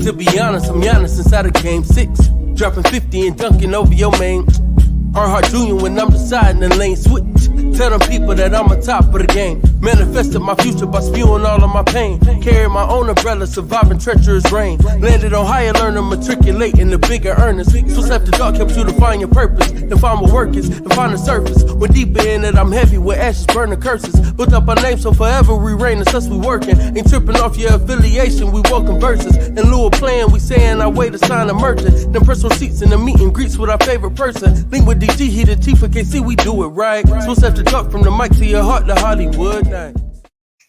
To be honest, I'm Giannis inside of game 6. Dropping 50 and dunking over your main. Earnhardt Jr. when I'm deciding the lane switch. Tell them people that I'm on top of the game. Manifested my future by spewing all of my pain. Carry my own umbrella, surviving treacherous rain. Landed on higher learner, matriculating the bigger earners. Switch after dark helps you to find your purpose. And find what work is, and find the surface. When deeper in it, I'm heavy with ashes, burning curses. Built up our name so forever we reign, and us we working. Ain't tripping off your affiliation, we welcome verses. In lieu of playing, we saying our way to sign a merchant. Then personal seats in the meet and greets with our favorite person. Link with DG, he the chief, for KC, we do it right. Switch after dark from the mic to your heart to Hollywood.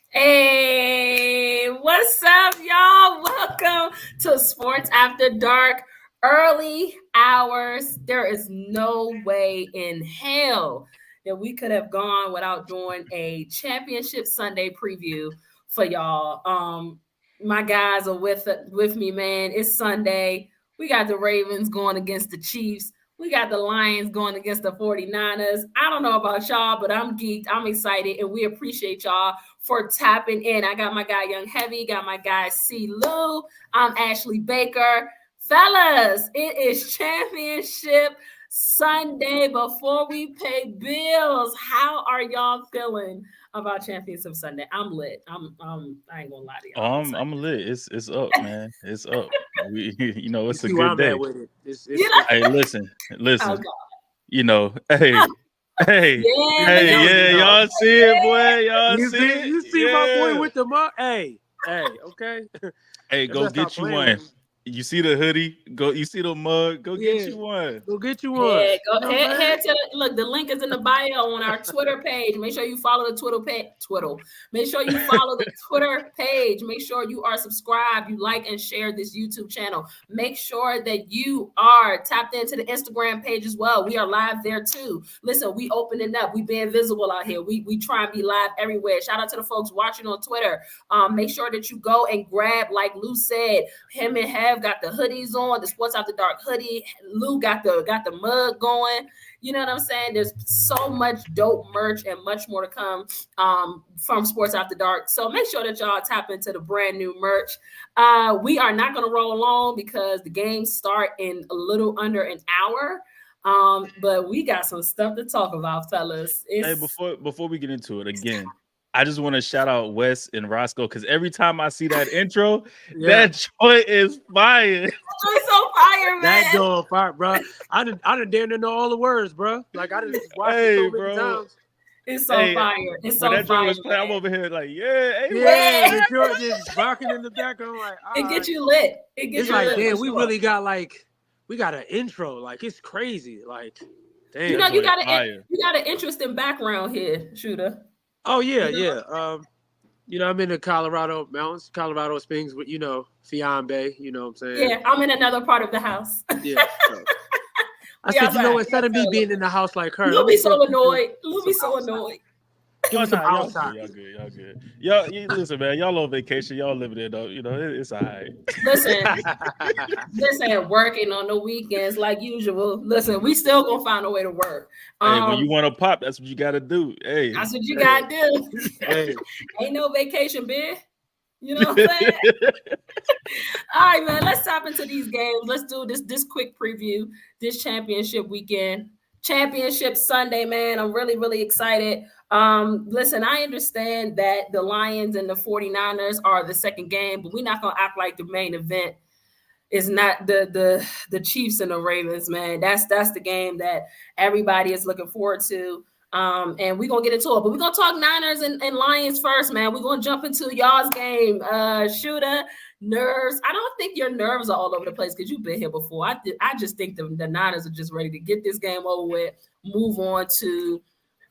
Hey, what's up, y'all? Welcome to Sports After Dark, early hours. There is no way in hell that we could have gone without doing a championship Sunday preview for y'all. My guys are with me, man. It's Sunday. We got the Ravens going against the Chiefs. We got the Lions going against the 49ers. I don't know about y'all, but I'm geeked. I'm excited, and we appreciate y'all for tapping in. I got my guy Young Heavy, got my guy C. Lou. I'm Ashley Baker. Fellas, it is championship Sunday before we pay bills. How are y'all feeling about Championship Sunday? I'm lit. I ain't gonna lie to y'all. I'm lit. It's up, man. It's up. It's a where good I'm day. at with it. Hey, listen. Oh, Hey, y'all see it, boy. Y'all see it. You see my boy with the mug? Hey, okay. Hey, go get you one. You see the hoodie? You see the mug? Go get you one. Go get you one. Yeah, go head to look. The link is in the bio on our Twitter page. Make sure you follow the Twitter page. Make sure you follow the Twitter page. Make sure you are subscribed. You like and share this YouTube channel. Make sure that you are tapped into the Instagram page as well. We are live there too. Listen, we opening up. We being visible out here. We try and be live everywhere. Shout out to the folks watching on Twitter. Make sure that you go and grab, like Lou said, him and Hev got the hoodies on, the Sports After Dark hoodie. Lou got the mug going. You know what I'm saying? There's so much dope merch and much more to come from Sports After Dark. So make sure that y'all tap into the brand new merch. We are not going to roll along because the games start in a little under an hour. But we got some stuff to talk about, fellas. Hey, before we get into it again, I just want to shout out Wes and Roscoe because every time I see that intro, that joint is fire. That joint's so fire, man. That joint fire, bro. I didn't dare to know all the words, bro. Like I didn't watch it so many times. It's so fire. It's so fire. I'm over here like, the joint just rocking in the background. Like, it gets you lit. It's like, damn, we really got we got an intro. Like it's crazy. Like, damn. You got an interesting background here, Shooter. Oh yeah. I'm in the Colorado mountains, Colorado Springs with Fiambe. You know what I'm saying? Yeah, I'm in another part of the house. Yeah. So. I said, instead of me being in the house like her, You'll be so annoyed. Give me some outside. Y'all good. Y'all, listen, man. Y'all on vacation. Y'all living it though. It's all right. Listen, working on the weekends like usual. Listen, we still gonna find a way to work. Hey, when you want to pop, that's what you got to do. Hey, that's what you got to do. Hey. Ain't no vacation, bitch. You know what I'm saying? All right, man. Let's tap into these games. Let's do this quick preview. This championship weekend, championship Sunday, man. I'm really, really excited. Listen, I understand that the Lions and the 49ers are the second game, but we're not gonna act like the main event is not the Chiefs and the Ravens, man. That's the game that everybody is looking forward to. And we're gonna get into it, but we're gonna talk Niners and Lions first, man. We're gonna jump into y'all's game. Shooter, nerves. I don't think your nerves are all over the place because you've been here before. I just think the Niners are just ready to get this game over with, move on to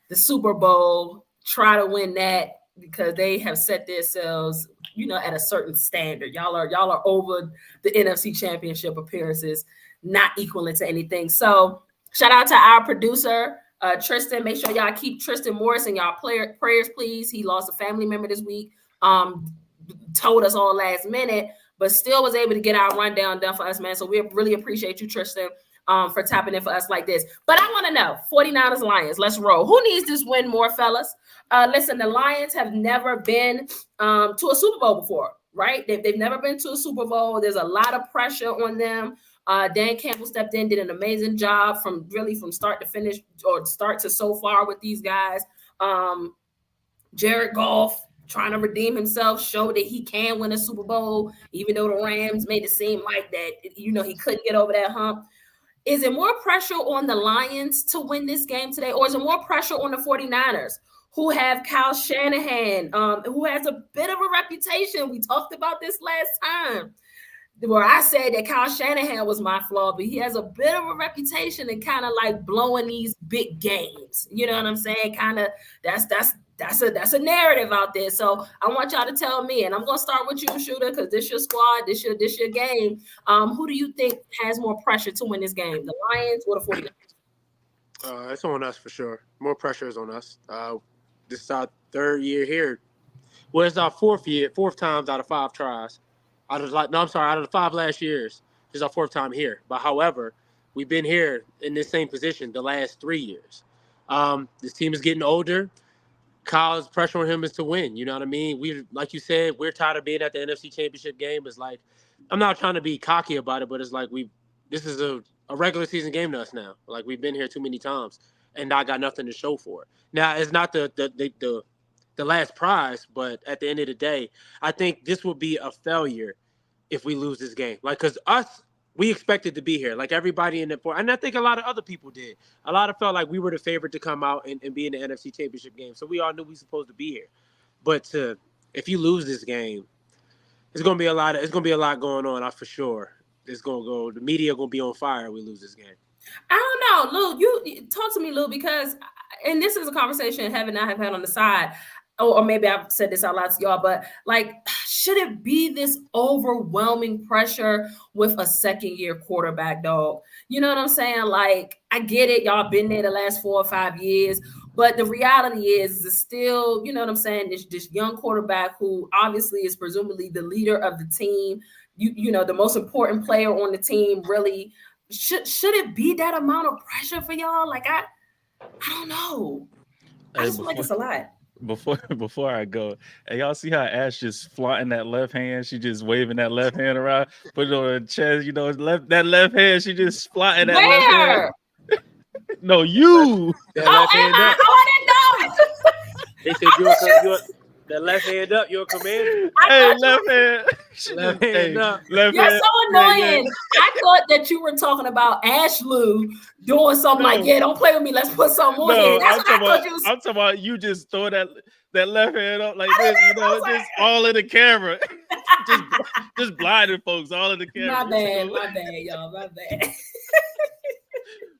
the Super Bowl, try to win that because they have set themselves, at a certain standard. Y'all are over the NFC Championship appearances, not equaling to anything. So shout out to our producer, Tristan. Make sure y'all keep Tristan Morris in y'all prayers, please. He lost a family member this week. Told us all last minute, but still was able to get our rundown done for us, man. So we really appreciate you, Tristan, for tapping in for us like this. But I want to know, 49ers Lions, let's roll. Who needs this win more, fellas? Listen, the Lions have never been to a Super Bowl before. right? They've never been to a Super Bowl. There's a lot of pressure on them. Dan Campbell stepped in, did an amazing job from start to finish, or start to so far with these guys. Jared Goff trying to redeem himself, show that he can win a Super Bowl, even though the Rams made it seem like that, he couldn't get over that hump. Is it more pressure on the Lions to win this game today, or is it more pressure on the 49ers, who have Kyle Shanahan, who has a bit of a reputation? We talked about this last time, where I said that Kyle Shanahan was my flaw, but he has a bit of a reputation and kind of like blowing these big games. You know what I'm saying? Kind of that's a narrative out there. So I want y'all to tell me, and I'm gonna start with you, Shooter, because this your squad, this your game. Who do you think has more pressure to win this game, the Lions or the 49ers? It's on us for sure. More pressure is on us. This is our third year here. Well, it's our fourth time out of 5 tries. Out of the 5 last years, this is our 4th time here. But however, we've been here in this same position the last 3 years. This team is getting older. Kyle's pressure on him is to win. You know what I mean? Like you said, we're tired of being at the NFC Championship game. It's like, I'm not trying to be cocky about it, but it's like this is a regular season game to us now. Like, we've been here too many times and not got nothing to show for it. Now, it's not the last prize, but at the end of the day, I think this will be a failure if we lose this game. Like, because we expected to be here, like everybody in the – and I think a lot of other people did. A lot of felt like we were the favorite to come out and be in the NFC Championship game. So we all knew we were supposed to be here. But if you lose this game, it's gonna be a lot going on, for sure. The media gonna be on fire if we lose this game. I don't know, Lou. You talk to me, Lou, because and this is a conversation Heaven and I have had on the side. Or maybe I've said this out loud to y'all, but like, should it be this overwhelming pressure with a 2nd-year quarterback, dog? You know what I'm saying? Like, I get it. Y'all been there the last 4 or 5 years, but the reality is it's still, you know what I'm saying? This young quarterback who obviously is presumably the leader of the team, you know, the most important player on the team. Really, should it be that amount of pressure for y'all? Like, I don't know. I just feel like it's a lot. Before I go, hey, y'all see how Ash just flaunting that left hand? She just waving that left hand around, put it on her chest. You know, that left hand. She just flaunting that left hand. No, you. That left hand up. I didn't know. They said you're that left hand up. You're a commander. Hey, left hand. Left hand up. You're so annoying. I thought that you were talking about Ash Lou doing something like, don't play with me. Let's put some more in. That's what I thought you was. I'm talking about you just throw that left hand up like this, you know, just all in the camera. just blinding folks all in the camera. My bad, y'all. My bad.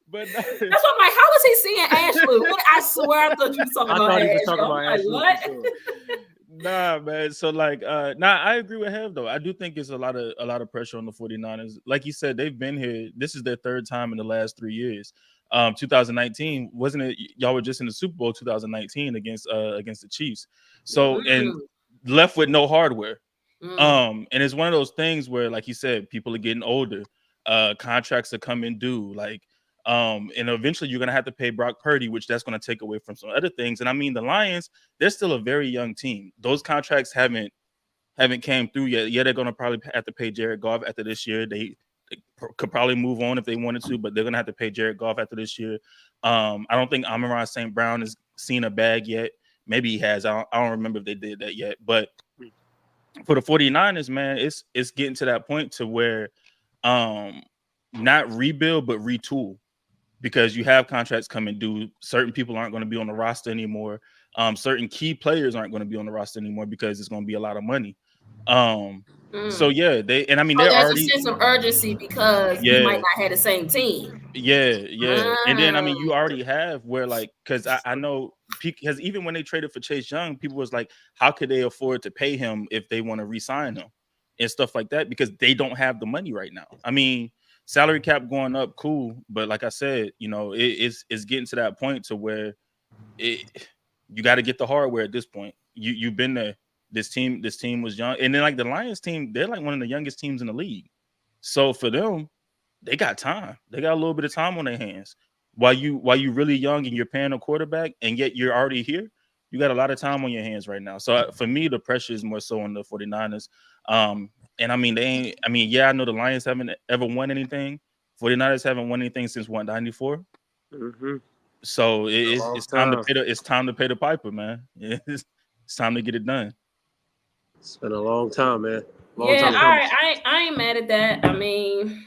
But that's what I'm like. How was he seeing Ash Lou? I swear I thought you were talking about Ash. Ash Lou. What? Nah, man. So like, I agree with Hev though. I do think it's a lot of pressure on the 49ers. Like you said, they've been here. This is their 3rd time in the last 3 years. 2019, wasn't it? Y'all were just in the Super Bowl 2019 against the Chiefs. So and left with no hardware. And it's one of those things where, like you said, people are getting older. Contracts are coming due. Like, and eventually you're gonna have to pay Brock Purdy, which that's gonna take away from some other things. And I mean, the Lions, they're still a very young team. Those contracts haven't came through yet. Yeah, they're gonna probably have to pay Jared Goff after this year. They could probably move on if they wanted to, but they're gonna have to pay Jared Goff after this year. I don't think Amon-Ra St. Brown has seen a bag yet. Maybe he has. I don't remember if they did that yet. But for the 49ers, man, it's getting to that point to where not rebuild but retool. Because you have contracts coming due. Certain people aren't going to be on the roster anymore. Certain key players aren't going to be on the roster anymore because it's going to be a lot of money. So yeah, there's already a sense of urgency because you might not have the same team. And then I mean, you already have where like, because I know because even when they traded for Chase Young, people was like, how could they afford to pay him if they want to re-sign him and stuff like that, because they don't have the money right now. I mean, salary cap going up, cool, but like I said, you know, it's getting to that point to where you got to get the hardware at this point. You've been there. This team was young, and then like the Lions team, they're like one of the youngest teams in the league. So for them, they got time. They got a little bit of time on their hands. While you really young and you're paying a quarterback, and yet you're already here, you got a lot of time on your hands right now. So for me, the pressure is more so on the 49ers. And I mean, they ain't. I mean, yeah, I know the Lions haven't ever won anything. 49ers haven't won anything since what, 94. Mm-hmm. So it's time to pay the piper, man. It's time to get it done. It's been a long time, man. I ain't mad at that. I mean,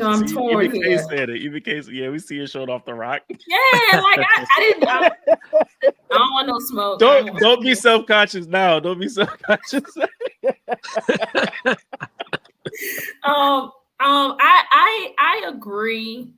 I'm torn even here. Said it. Even Case, yeah, we see it showed off the rock. Yeah, like I don't want no smoke. Don't be self-conscious now. Don't be self-conscious. I agree.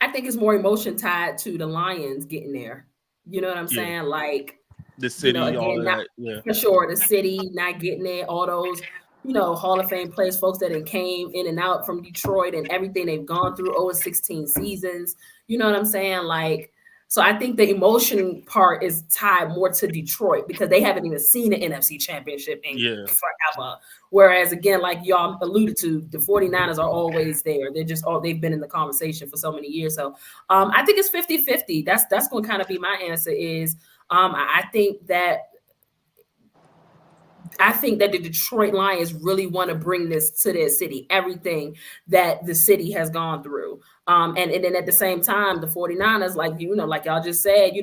I think it's more emotion tied to the Lions getting there. You know what I'm saying? Like the city, all that. Yeah, for sure. The city not getting there, all those, Hall of Fame players, folks that came in and out from Detroit and everything they've gone through 16 seasons. You know what I'm saying? Like, so I think the emotion part is tied more to Detroit because they haven't even seen the NFC Championship in forever. Whereas, again, like y'all alluded to, the 49ers are always there. They've been in the conversation for so many years. So I think it's 50-50. That's going to kind of be my answer is I think that the Detroit Lions really want to bring this to their city, everything that the city has gone through. And then at the same time, the 49ers, like y'all just said, you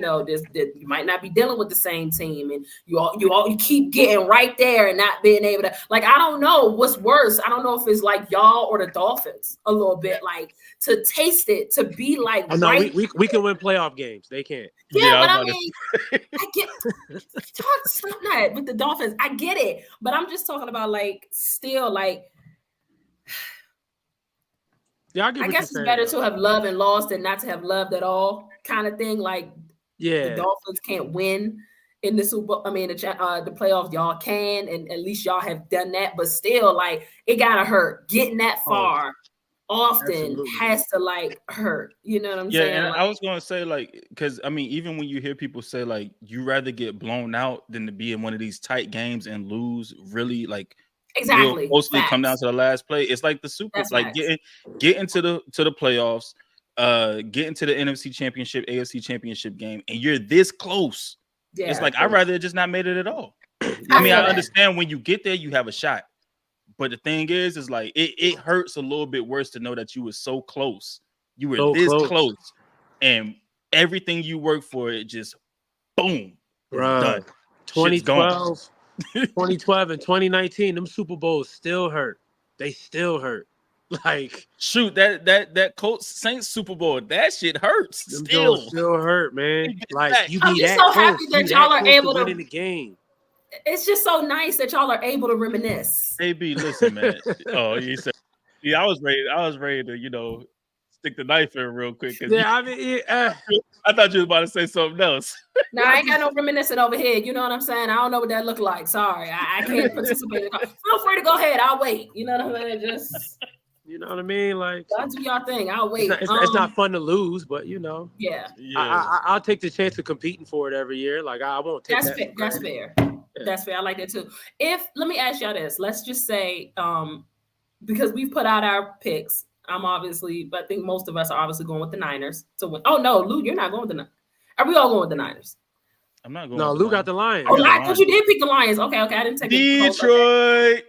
might not be dealing with the same team, and you keep getting right there and not being able to, like, I don't know what's worse. I don't know if it's like y'all or the Dolphins a little bit, like to taste it, to be like, we can win playoff games. They can't. Yeah, but I mean, I get stop that with the Dolphins. I get it, but I'm just talking about like still like. Yeah, I guess it's better to have loved and lost than not to have loved at all, kind of thing. Like, the Dolphins can't win in the Super Bowl. I mean, the playoffs, y'all can, and at least y'all have done that. But still, like, it gotta hurt. Getting that far often has to like hurt. You know what I'm saying? Yeah, and like, I was gonna say like, because I mean, even when you hear people say like, you rather get blown out than to be in one of these tight games and lose, really like. Exactly. Mostly come down to the last play. It's like the Super, like getting to the playoffs, getting to the NFC Championship, AFC Championship game, and you're this close. Yeah, it's like I'd rather just not made it at all. I mean, I understand when you get there, you have a shot, but the thing is like it hurts a little bit worse to know that you were so close. You were so this close, and everything you worked for, it just boom, done. 2012. 2012 and 2019, them Super Bowls still hurt. They still hurt. Like, shoot, that Colts Saints Super Bowl, that shit hurts. Them still hurt, man. Like, you be that so close. happy that y'all are able to win the game. It's just so nice that y'all are able to reminisce. AB, listen, man. Oh, you said, I was ready to, stick the knife in real quick. I thought you was about to say something else. No, I ain't got no reminiscent over here. You know what I'm saying? I don't know what that look like. Sorry, I can't participate. Feel free to go ahead. I'll wait. You know what I mean? Just. You know what I mean? Like, y'all do y'all thing. I'll wait. It's not fun to lose, but Yeah. I'll take the chance of competing for it every year. Like, I won't take that. That's fair. Yeah. That's fair. I like that too. Let me ask y'all this. Let's just say, because we've put out our picks. I think most of us are obviously going with the Niners to win. Oh no, Lou, you're not going with the Niners. Are we all going with the Niners? I'm not going. No, Lou got the Lions. Oh, I thought you did pick the Lions. Okay, I didn't take Detroit.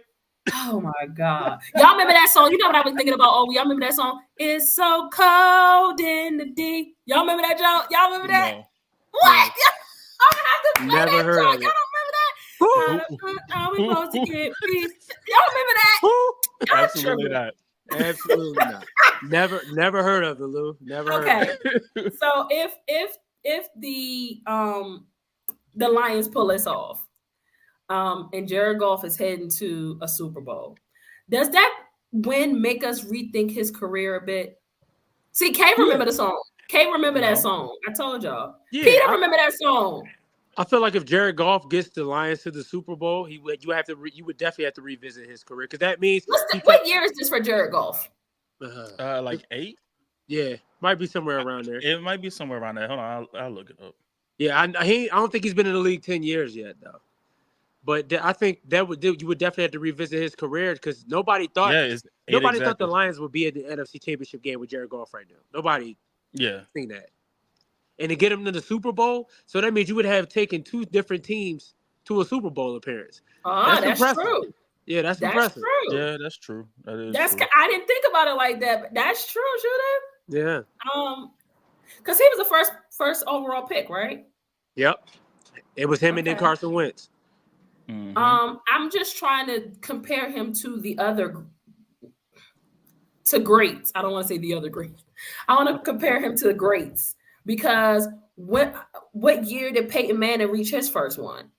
Oh my God, y'all remember that song? You know what I was thinking about? Oh, y'all remember that song? It's so cold in the D. Y'all remember that, y'all remember that? No. What? I'm gonna have to play Never that heard song. of it. Y'all don't remember that? Are we supposed to get peace? Y'all remember that? Absolutely not. Absolutely not. Never heard of it, Lou. Never heard of it. So if the Lions pull this off, and Jared Goff is heading to a Super Bowl, does that win make us rethink his career a bit? See, Kay remember the song. Kay remember that song. I told y'all. Yeah, Peter remember that song. I feel like if Jared Goff gets the Lions to the Super Bowl, you would definitely have to revisit his career, because that means what year is this for Jared Goff? Like 8. Yeah, might be somewhere around there. It might be somewhere around there. Hold on, I'll look it up. Yeah, I don't think he's been in the league 10 years yet, though. But I think you would definitely have to revisit his career, because nobody thought thought the Lions would be in the NFC Championship game with Jared Goff right now. Nobody seen that. and to get them to the Super Bowl. So that means you would have taken 2 different teams to a Super Bowl appearance. That's impressive. true. Yeah, that's impressive. True. Yeah, that's true. That is true. I didn't think about it like that, but that's true, Shooter. Yeah. Because he was the first overall pick, right? Yep. It was him and then Carson Wentz. Mhm. I'm just trying to compare him to greats. I don't want to say the other greats. I want to compare him to the greats because what year did Peyton Manning reach his first one?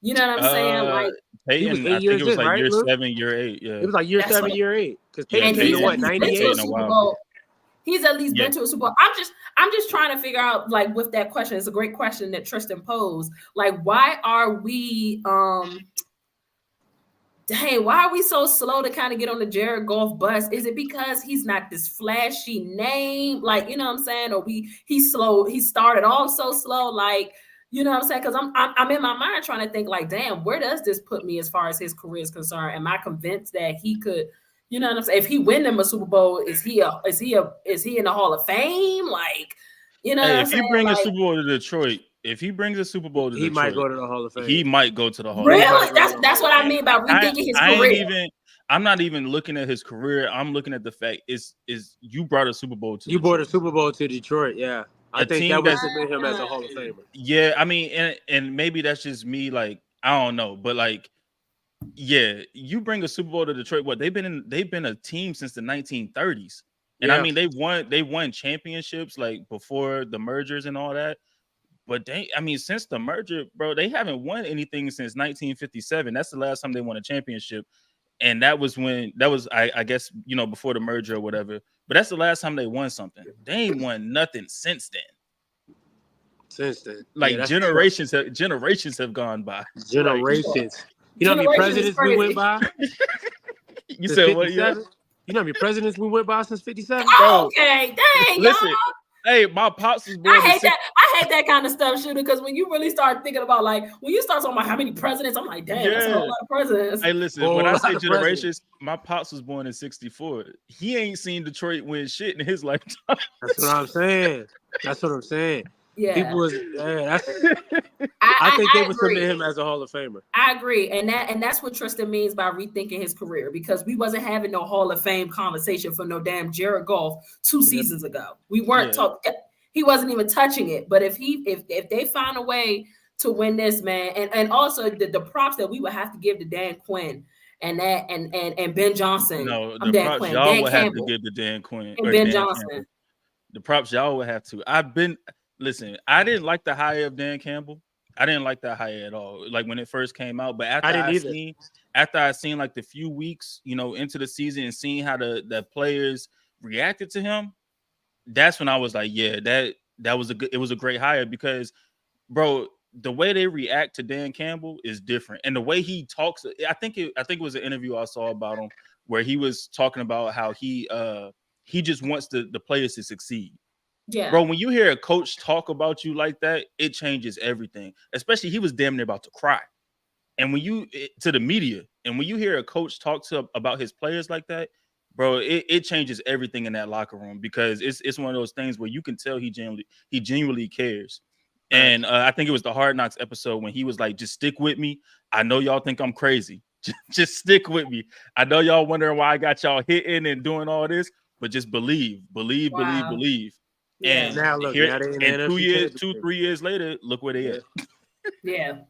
You know what I'm saying? Like Peyton, I think it was like year 7, year 8. Yeah, it was like year 7, year 8. Because Peyton came to what, 98? He's at least been to a Super Bowl. I'm just trying to figure out, like, with that question. It's a great question that Tristan posed. Like, why are we so slow to kind of get on the Jared Goff bus? Is it because he's not this flashy name? Like, you know what I'm saying? Or he's slow. He started off so slow, like, you know what I'm saying? Because I'm in my mind trying to think, like, damn, where does this put me as far as his career is concerned? Am I convinced that he could, you know what I'm saying? If he win them a Super Bowl, is he in the Hall of Fame? Like, you know, if he bring a Super Bowl to Detroit, he might go to the Hall of Fame. He might go to the Hall. Really? of Fame. That's what I mean by rethinking his career. I'm not even looking at his career. I'm looking at the fact is you brought a Super Bowl to. You brought a Super Bowl to Detroit. Yeah, I think that would submit him as a Hall of Famer. Yeah, I mean, and maybe that's just me. Like, I don't know, but like, yeah, you bring a Super Bowl to Detroit. What they've been a team since the 1930s, and I mean they won championships like before the mergers and all that. But since the merger, bro, they haven't won anything since 1957. That's the last time they won a championship, and that was I guess before the merger or whatever. But that's the last time they won something. They ain't won nothing since then. Like generations have gone by. Generations. You know how many presidents we went by? You said what? You know how many presidents we went by since 57? Oh, okay, dang, listen. y'all. Hey, my pops was born. I hate that kind of stuff, Shooter, because when you really start thinking about, like, when you start talking about how many presidents, I'm like, damn, that's a whole lot of presidents. Hey, listen, when I say generations, my pops was born in 1964. He ain't seen Detroit win shit in his lifetime. That's what I'm saying. Yeah. People was I think they would submit him as a Hall of Famer. I agree. And that's what Tristan means by rethinking his career, because we wasn't having no Hall of Fame conversation for no damn Jared Goff 2 seasons ago. We weren't talking. He wasn't even touching it. But if they find a way to win this, man, and also the props that we would have to give to Dan Quinn and Ben Johnson. No, the props Quinn, y'all Dan would Campbell, have to give to Dan Quinn and Ben Johnson. Campbell. The props y'all would have to. Listen, I didn't like the hire of Dan Campbell. I didn't like that hire at all. Like when it first came out, but after I seen like the few weeks, into the season and seeing how the players reacted to him, that's when I was like, yeah, that was it was a great hire, because, bro, the way they react to Dan Campbell is different, and the way he talks. I think it was an interview I saw about him where he was talking about how he just wants the players to succeed. Yeah, bro, when you hear a coach talk about you like that, it changes everything. Especially, he was damn near about to cry. And when to the media, and when you hear a coach talk about his players like that, bro, it changes everything in that locker room, because it's one of those things where you can tell he genuinely cares. And I think it was the Hard Knocks episode when he was like, "Just stick with me. I know y'all think I'm crazy. Just stick with me. I know y'all wondering why I got y'all hitting and doing all this, but just believe." Yeah. And now look, here, and 3 years later, look where they at. Yeah,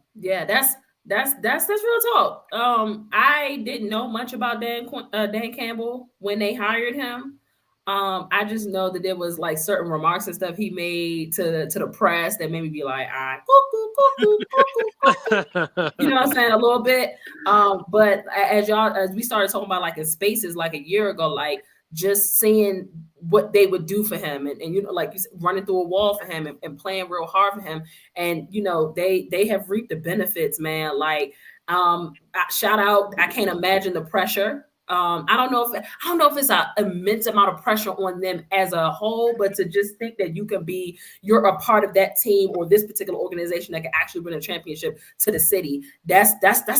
that's real talk. I didn't know much about Dan Campbell when they hired him. I just know that there was like certain remarks and stuff he made to the press that made me be like, you know what I'm saying, a little bit. But as we started talking about like in Spaces like a year ago, like just seeing what they would do for him, and like you said, running through a wall for him and playing real hard for him, and they have reaped the benefits, man. Like shout out, I can't imagine the pressure. I don't know if it's an immense amount of pressure on them as a whole, but to just think that you're a part of that team or this particular organization that can actually win a championship to the city. That's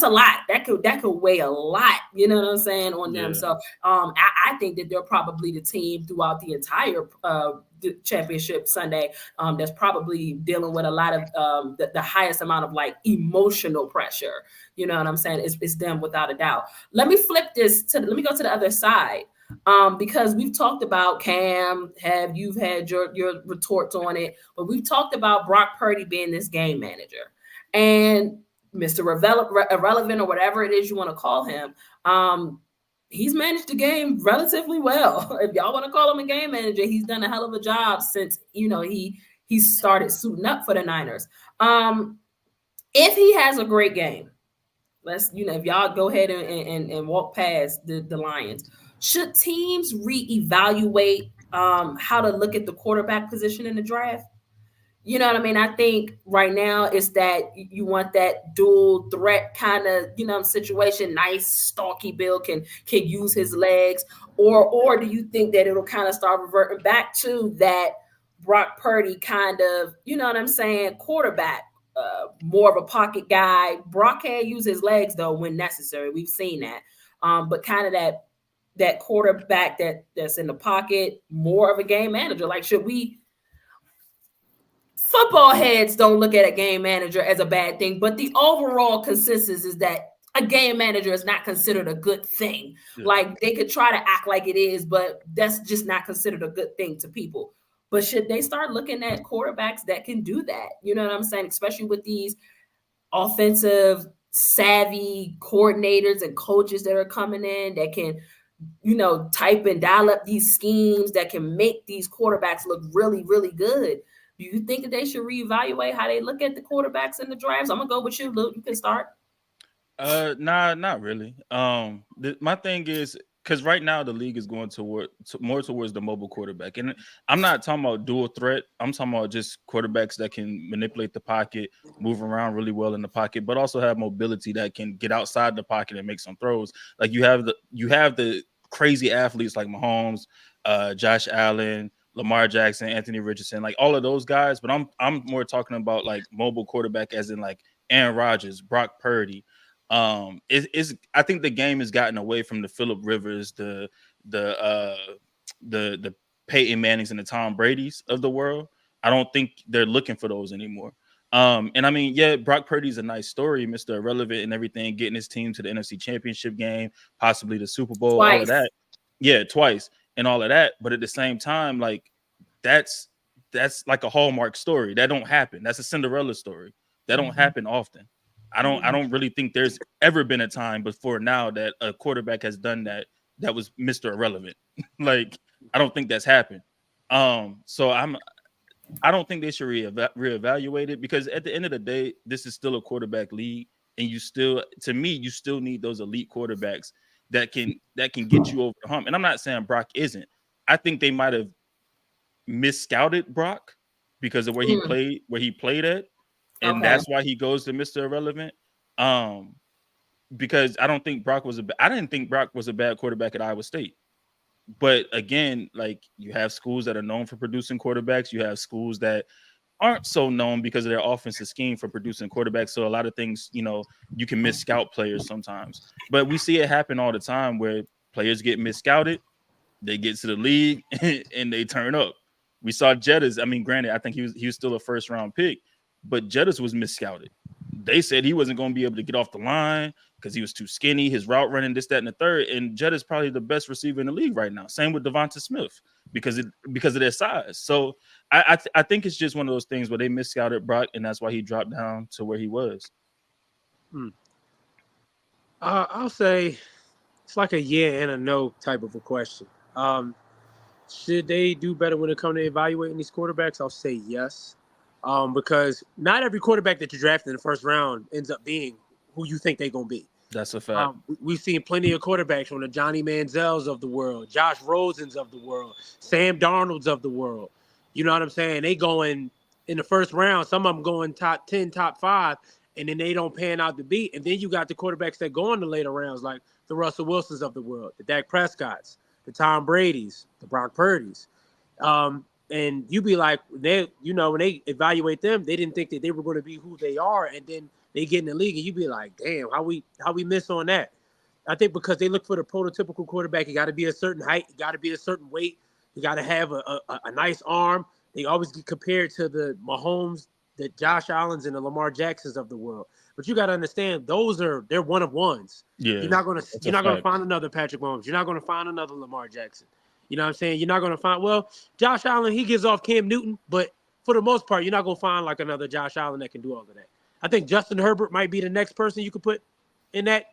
a lot. That could weigh a lot. You know what I'm saying, on them. So I think that they're probably the team throughout the entire championship Sunday, that's probably dealing with a lot of the highest amount of like emotional pressure. You know what I'm saying? It's them without a doubt. Let me flip this let me go to the other side. Because we've talked about Cam, you've had your retorts on it, but we've talked about Brock Purdy being this game manager and Mr. Irrelevant or whatever it is you want to call him. He's managed the game relatively well. If y'all want to call him a game manager, he's done a hell of a job since he started suiting up for the Niners. If he has a great game, if y'all go ahead and walk past the Lions, should teams reevaluate how to look at the quarterback position in the draft? You know what I mean? I think right now it's that you want that dual threat kind of, situation. Nice, stalky Bill can use his legs. Or do you think that it'll kind of start reverting back to that Brock Purdy kind of, quarterback, more of a pocket guy? Brock can use his legs, though, when necessary. We've seen that. But kind of that quarterback that's in the pocket, more of a game manager. Like, football heads don't look at a game manager as a bad thing, but the overall consensus is that a game manager is not considered a good thing. Yeah. Like, they could try to act like it is, but that's just not considered a good thing to people. But should they start looking at quarterbacks that can do that? You know what I'm saying? Especially with these offensive savvy coordinators and coaches that are coming in that can, type and dial up these schemes that can make these quarterbacks look really, really good. Do you think that they should reevaluate how they look at the quarterbacks in the drafts? I'm gonna go with you, Luke. You can start. Nah, not really. My thing is, because right now the league is going more towards the mobile quarterback, and I'm not talking about dual threat. I'm talking about just quarterbacks that can manipulate the pocket, move around really well in the pocket, but also have mobility that can get outside the pocket and make some throws. Like you have the crazy athletes like Mahomes, Josh Allen, Lamar Jackson, Anthony Richardson, like all of those guys. But I'm more talking about like mobile quarterback, as in like Aaron Rodgers, Brock Purdy. I think the game has gotten away from the Phillip Rivers, the Peyton Mannings and the Tom Brady's of the world. I don't think they're looking for those anymore. And I mean, yeah, Brock Purdy's a nice story, Mr. Irrelevant and everything, getting his team to the NFC Championship game, possibly the Super Bowl, all of that. Yeah, twice. And all of that, but at the same time, like that's like a Hallmark story. That don't happen. That's a Cinderella story. That don't happen often. I don't really think there's ever been a time before now that a quarterback has done that was Mr. Irrelevant. Like, I don't think that's happened. So I don't think they should reevaluate it, because at the end of the day, this is still a quarterback league, and you still need those elite quarterbacks that can get you over the hump. And I'm not saying Brock isn't. I think they might have mis-scouted Brock because of where he played at. And that's why he goes to Mr. Irrelevant. Because I didn't think Brock was a bad quarterback at Iowa State. But again, like, you have schools that are known for producing quarterbacks. You have schools that aren't so known because of their offensive scheme for producing quarterbacks. So a lot of things, you can mis-scout players sometimes. But we see it happen all the time where players get mis-scouted, they get to the league, and they turn up. We saw Jettas. I mean, granted, I think he was still a first-round pick, but Jettas was mis-scouted. They said he wasn't going to be able to get off the line because he was too skinny, his route running, this, that, and the third. And Jettas probably the best receiver in the league right now. Same with Devonta Smith because of their size. So I think it's just one of those things where they mis-scouted Brock, and that's why he dropped down to where he was. I'll say it's like a yeah and a no type of a question. Should they do better when it comes to evaluating these quarterbacks? I'll say yes. Because not every quarterback that you draft in the first round ends up being who you think they're going to be. That's a fact. We've seen plenty of quarterbacks from the Johnny Manziels of the world, Josh Rosens of the world, Sam Darnolds of the world. You know what I'm saying? They going in the first round, some of them going top 10, top 5, and then they don't pan out to beat. And then you got the quarterbacks that go in the later rounds, like the Russell Wilsons of the world, the Dak Prescotts, the Tom Brady's, the Brock Purdy's. And you be like, when they evaluate them, they didn't think that they were going to be who they are, and then they get in the league, and you be like, damn, how we miss on that? I think because they look for the prototypical quarterback. You got to be a certain height, you got to be a certain weight, You got to have a nice arm. They always get compared to the Mahomes, the Josh Allens, and the Lamar Jacksons of the world. But you got to understand, they're one of ones. Yeah, you're not gonna find another Patrick Mahomes. You're not gonna find another Lamar Jackson. You know what I'm saying? You're not gonna find Josh Allen. He gives off Cam Newton, but for the most part, you're not gonna find like another Josh Allen that can do all of that. I think Justin Herbert might be the next person you could put in that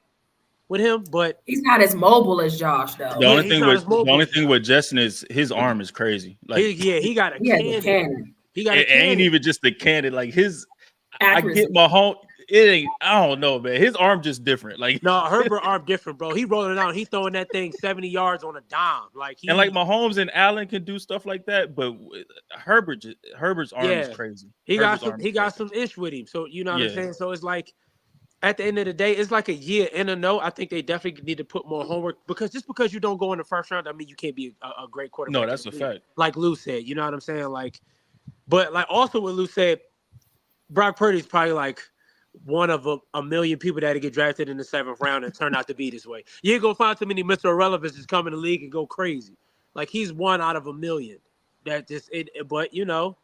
with him, but he's not as mobile as Josh though. The only thing with Justin is his arm is crazy. Like he got a cannon. He got a cannon. Ain't even just the cannon. Like his accuracy. I get Mahomes. It ain't. I don't know, man. His arm just different. Like no, Herbert arm different, bro. He rolling out. He throwing that thing 70 yards on a dime. Like Mahomes and Allen can do stuff like that, but Herbert's arm is crazy. He got some ish with him. So you know what I'm saying. So it's like at the end of the day, it's like a year in a no. I think they definitely need to put more homework because just because you don't go in the first round, I mean you can't be a great quarterback. No, that's a fact. Like Lou said, you know what I'm saying. Like, but like also what Lou said, Brock Purdy's probably like one of a million people that get drafted in the 7th round and turn out to be this way. You ain't gonna find too many Mr. Irrelevants just come in the league and go crazy. Like he's one out of a million. That just but you know,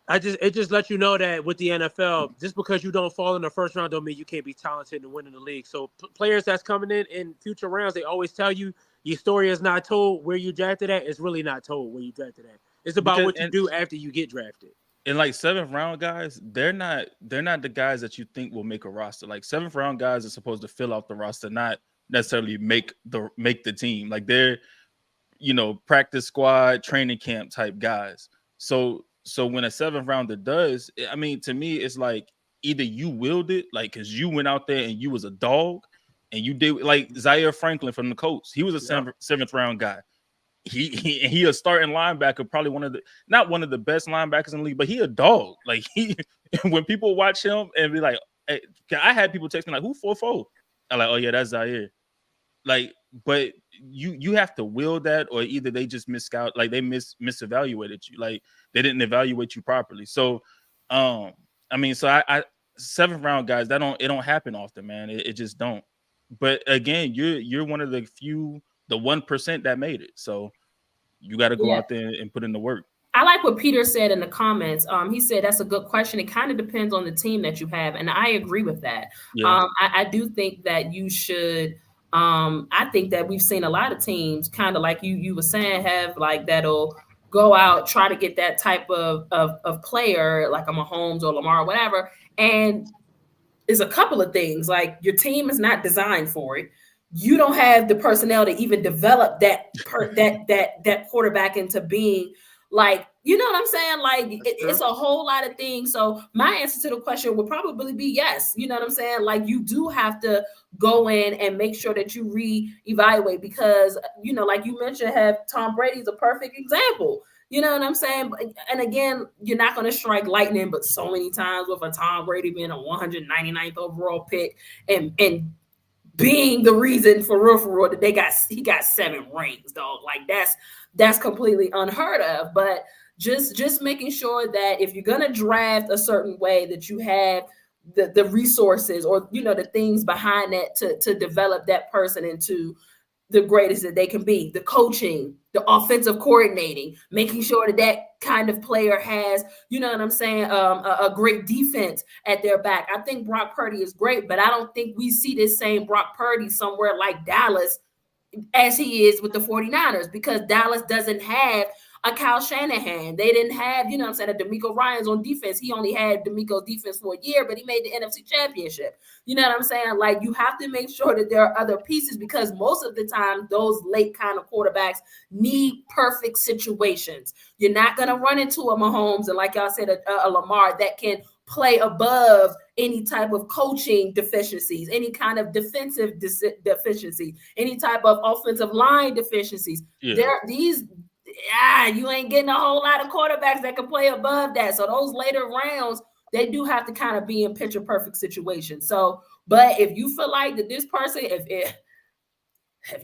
it just lets you know that with the NFL, just because you don't fall in the first round don't mean you can't be talented and win in the league. So players that's coming in future rounds, they always tell you your story is not told where you drafted at. It's really not told where you drafted at. It's about what you do after you get drafted. And like 7th round guys, they're not the guys that you think will make a roster. Like 7th round guys are supposed to fill out the roster, not necessarily make the team. Like they're, practice squad, training camp type guys. So when a 7th rounder does, I mean, to me, it's like either you willed it, like because you went out there and you was a dog, and you did like Zaire Franklin from the Colts. He was a 7th round guy. He a starting linebacker, probably not one of the best linebackers in the league, but he a dog. Like when people watch him and be like, hey, I had people text me like, who 4-4? I'm like, oh yeah, that's Zaire. Like, but you have to will that, or either they just like they misevaluated you, like they didn't evaluate you properly. So, I mean, so I 7th round guys, it don't happen often, man. It just don't. But again, you're one of the few. The 1% that made it. So you got to go out there and put in the work. I like what Peter said in the comments. He said that's a good question. It kind of depends on the team that you have. And I agree with that. Yeah. I do think that you should. I think that we've seen a lot of teams kind of like you were saying have like that'll go out, try to get that type of player like a Mahomes or Lamar or whatever. And there's a couple of things like your team is not designed for it. You don't have the personnel to even develop that quarterback into being like, you know what I'm saying? Like it's a whole lot of things. So my answer to the question would probably be yes. You know what I'm saying? Like you do have to go in and make sure that you reevaluate because, like you mentioned, have Tom Brady's a perfect example. You know what I'm saying? And again, you're not going to strike lightning, but so many times with a Tom Brady being a 199th overall pick and being the reason for real that he got 7 rings, dog. Like that's completely unheard of. But just making sure that if you're gonna draft a certain way, that you have the resources or the things behind that to develop that person into the greatest that they can be. The coaching, the offensive coordinating, making sure that kind of player has, you know what I'm saying, a great defense at their back. I think Brock Purdy is great, but I don't think we see this same Brock Purdy somewhere like Dallas as he is with the 49ers because Dallas doesn't have a Kyle Shanahan. They didn't have, a DeMeco Ryans on defense. He only had DeMeco's defense for a year, but he made the NFC Championship. You know what I'm saying? Like, you have to make sure that there are other pieces because most of the time, those late kind of quarterbacks need perfect situations. You're not going to run into a Mahomes and, like y'all said, a Lamar that can play above any type of coaching deficiencies, any kind of defensive deficiency, any type of offensive line deficiencies. Yeah. You ain't getting a whole lot of quarterbacks that can play above that. So those later rounds, they do have to kind of be in picture perfect situations. So, but if you feel like that this person, if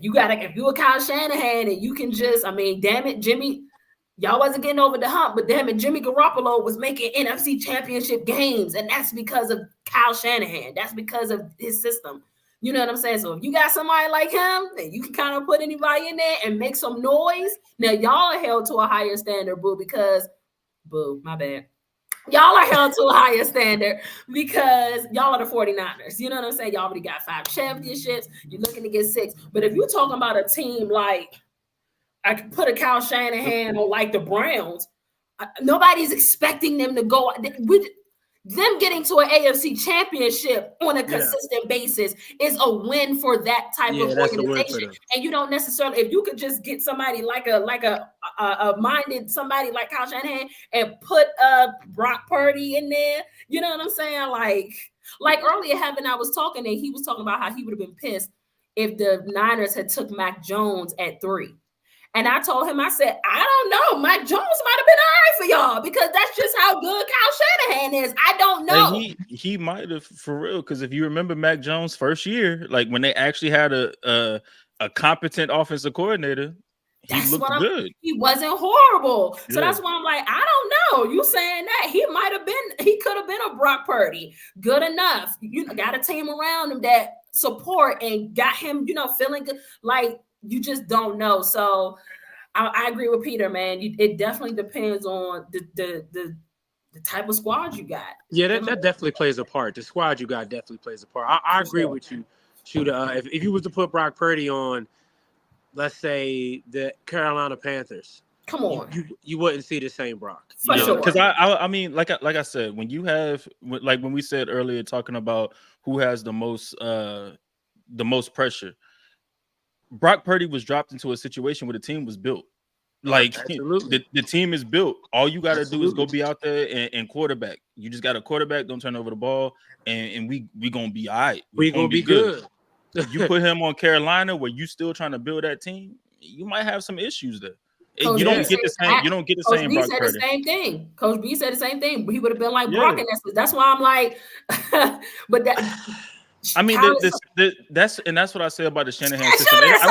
you a Kyle Shanahan and you can just, damn it, Jimmy, y'all wasn't getting over the hump, but damn it, Jimmy Garoppolo was making NFC Championship games, and that's because of Kyle Shanahan. That's because of his system. You know what I'm saying? So if you got somebody like him, then you can kind of put anybody in there and make some noise. Now y'all are held to a higher standard, my bad. Y'all are held to a higher standard because y'all are the 49ers. You know what I'm saying? Y'all already got 5 championships. You're looking to get 6. But if you're talking about a team like, I could put a Kyle Shanahan or like the Browns, nobody's expecting them to go. Them getting to an AFC championship on a consistent basis is a win for that type of organization. And you don't necessarily, if you could just get somebody like a minded somebody like Kyle Shanahan and put Brock Purdy in there, you know what I'm saying? Like earlier, Heaven, I was talking and he was talking about how he would have been pissed if the Niners had took Mac Jones at 3. And I told him, I said, I don't know. Mac Jones might have been all right for y'all because that's just how good Kyle Shanahan is. I don't know. He might have, for real, because if you remember Mac Jones' first year, like when they actually had a competent offensive coordinator, he looked good. He wasn't horrible. Yeah. So that's why I'm like, I don't know. You saying that he could have been a Brock Purdy. Good enough. You got a team around him that support and got him, feeling good. Like, you just don't know. So I agree with Peter, man. It definitely depends on the type of squad you got. Yeah, that definitely plays a part. The squad you got definitely plays a part. I agree with you, Shooter. If you was to put Brock Purdy on, let's say, the Carolina Panthers, come on, you wouldn't see the same Brock. For sure. Because I mean, like I said, when you have, like when we said earlier, talking about who has the most pressure, Brock Purdy was dropped into a situation where the team was built. Like the team is built. All you got to do is go be out there and quarterback. You just got a quarterback. Don't turn over the ball, and we gonna be all right. We gonna be good. You put him on Carolina, where you still trying to build that team, you might have some issues there. Coach you don't get the same. You don't get the Coach same. B Brock said Purdy. the same thing. Coach B said the same thing. He would have been like Brock, and that's why I'm like, but that. I mean, that's what I say about the Shanahan system. He like,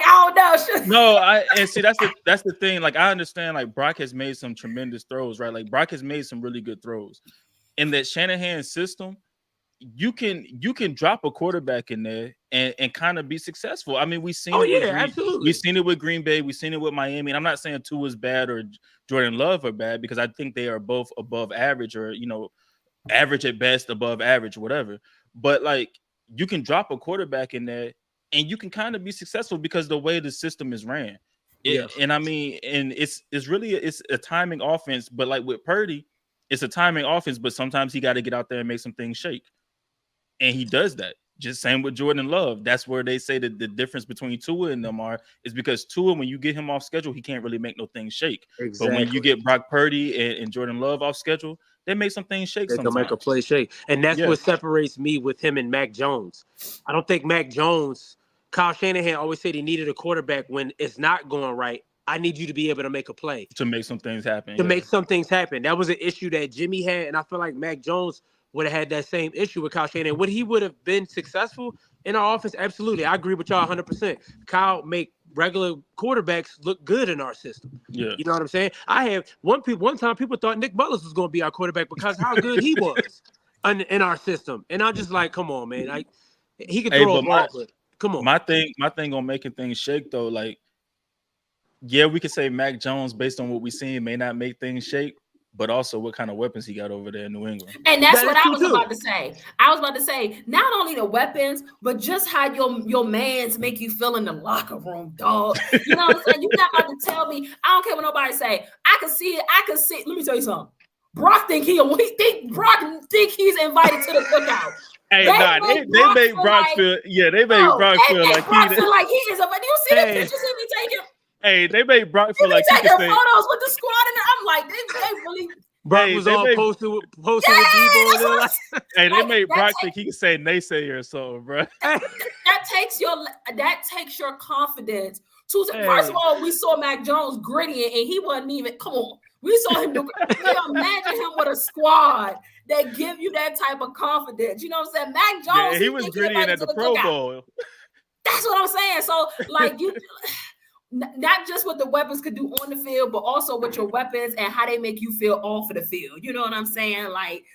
I don't know. No, see that's the thing. Like, I understand, like, Brock has made some tremendous throws, right? Like, Brock has made some really good throws. In that Shanahan system, you can drop a quarterback in there and kind of be successful. I mean, we've seen absolutely. We've seen it with Green Bay. We've seen it with Miami. And I'm not saying Tua is bad or Jordan Love are bad, because I think they are both above average, or average at best, above average, whatever. But like, you can drop a quarterback in there and you can kind of be successful because the way the system is ran. And I mean, and it's really a timing offense, but like with Purdy, it's a timing offense, but sometimes he got to get out there and make some things shake. And he does that. Just same with Jordan Love. That's where they say that the difference between Tua and them is because Tua, when you get him off schedule, he can't really make no things shake. Exactly. But when you get Brock Purdy and Jordan Love off schedule, they make some things shake. They can make a play shake. And that's what separates me with him and Mac Jones. I don't think Mac Jones, Kyle Shanahan always said he needed a quarterback when it's not going right. I need you to be able to make a play. To make some things happen. Make some things happen. That was an issue that Jimmy had, and I feel like Mac Jones would have had that same issue with Kyle Shanahan. Would he would have been successful in our offense? Absolutely. I agree with y'all 100%. Kyle make regular quarterbacks look good in our system. Yeah. You know what I'm saying? I have one time people thought Nick Mullins was going to be our quarterback because how good he was in our system. And I'm just like, come on, man. He could throw a ball, but come on. My thing on making things shake, though, like, yeah, we could say Mac Jones, based on what we've seen, may not make things shake, but also what kind of weapons he got over there in New England. And that's what I was about to say. I was about to say, not only the weapons, but just how your mans make you feel in the locker room, dog. You know what I'm saying? You're not about to tell me, I don't care what nobody say. I can see it. Let me tell you something. Brock think he's invited to the cookout. Hey, they make Brock feel. Yeah, they make Brock feel like he is. Do you see the pictures he be taking? Hey, they made Brock feel like he taking photos with the squad in there. I'm like, they really. Brock was all posted with Debo. Hey, they made Brock think he can say naysayer or something, bro. That takes your confidence. First of all, we saw Mac Jones gritty, and he wasn't even. Come on, we saw him do. Imagine him with a squad that give you that type of confidence. You know what I'm saying? Mac Jones. Yeah, he was gritty at the Pro Bowl. That's what I'm saying. So, like, you. Not just what the weapons could do on the field, but also with your weapons and how they make you feel off of the field. You know what I'm saying? Like,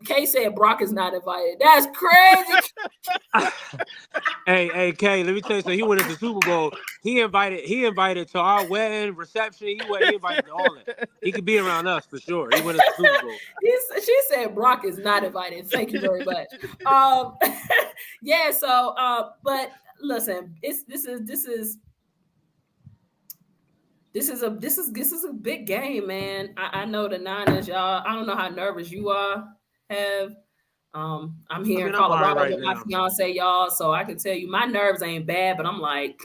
Kay said Brock is not invited. That's crazy. Hey, Kay, let me tell you something. He went to the Super Bowl. He invited to our wedding reception. He invited to all that. He could be around us for sure. He went to the Super Bowl. She said Brock is not invited. Thank you very much. Yeah. So, but listen, this is a big game, man. I know the Niners, y'all. I don't know how nervous you are. I'm here in Colorado with my fiance, y'all, so I can tell you my nerves ain't bad, but I'm like,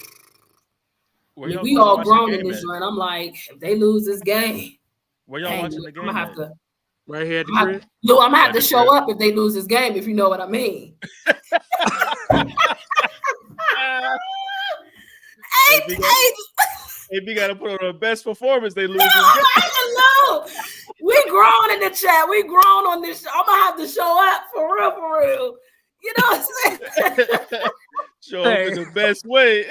we all grown in this joint. I'm like, if they lose this game, where y'all watching the game? I'm gonna have to right here at the crib. I'm gonna have to show up if they lose this game, if you know what I mean. If you gotta put on the best performance, they lose this game. I know. We grown in the chat. We grown on this. I'm gonna have to show up for real. You know what I'm saying? Show up in the best way.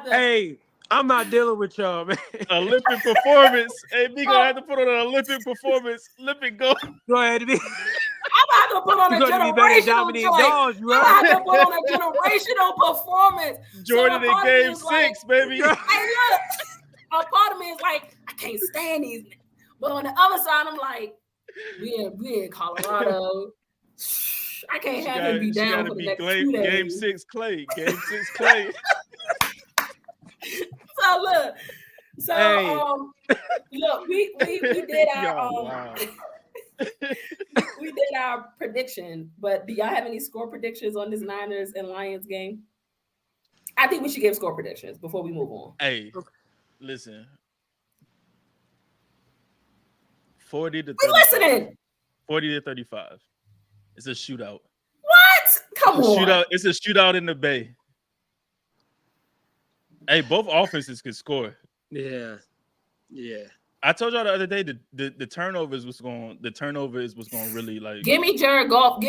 Hey, I'm not dealing with y'all, man. Olympic performance. Hey, we gonna have to put on an Olympic performance. Olympic goal. Go ahead, be. I'm gonna put on a generational joint. I'm gonna put on a generational performance. Jordan in Game 6, baby. Hey, look, a part of me is like, I can't stand these. But on the other side, I'm like, we in Colorado. I can't have him be down for the next 2 days. Game 6 Clay. Game 6 Clay. So look. Look, we did our we did our prediction, but do y'all have any score predictions on this Niners and Lions game? I think we should give score predictions before we move on. Hey, listen. 40 to 35. Listening. 40 to 35. It's a shootout. What? Come on. Shootout. It's a shootout in the Bay. Hey, both offenses could score. Yeah. I told y'all the other day the turnover is what's going to really like. Give me Jared Goff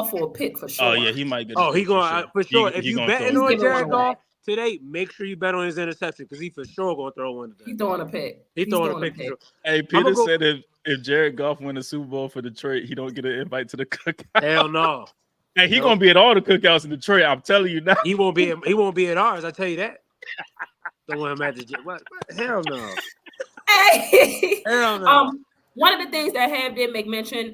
for a pick for sure. Oh yeah, he might get. He going for sure. If you betting on Jared Goff today, make sure you bet on his interception because he for sure going to throw one today. He's throwing a pick. He's throwing a pick. Sure. Hey, Peter said if Jared Goff win the Super Bowl for Detroit, he don't get an invite to the cookout. Hell no. Hey, he gonna be at all the cookouts in Detroit. I'm telling you now. He won't be at ours. I tell you that. Don't want him at the what? Hell no. Hey. Hell no. One of the things that Ham did make mention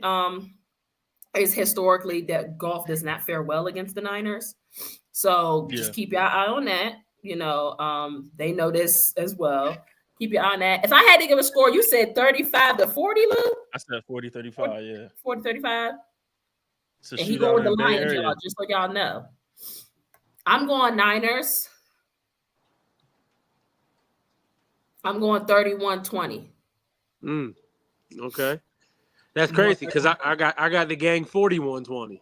is historically that Goff does not fare well against the Niners. So just keep your eye on that. You know, they know this as well. Keep your eye on that. If I had to give a score, you said 35 to 40, Lou? I said 40-35, yeah. 40-35. And he going with the Lions, y'all, just so y'all know. I'm going Niners. I'm going 31-20. Okay. That's crazy because I got the gang 41-20.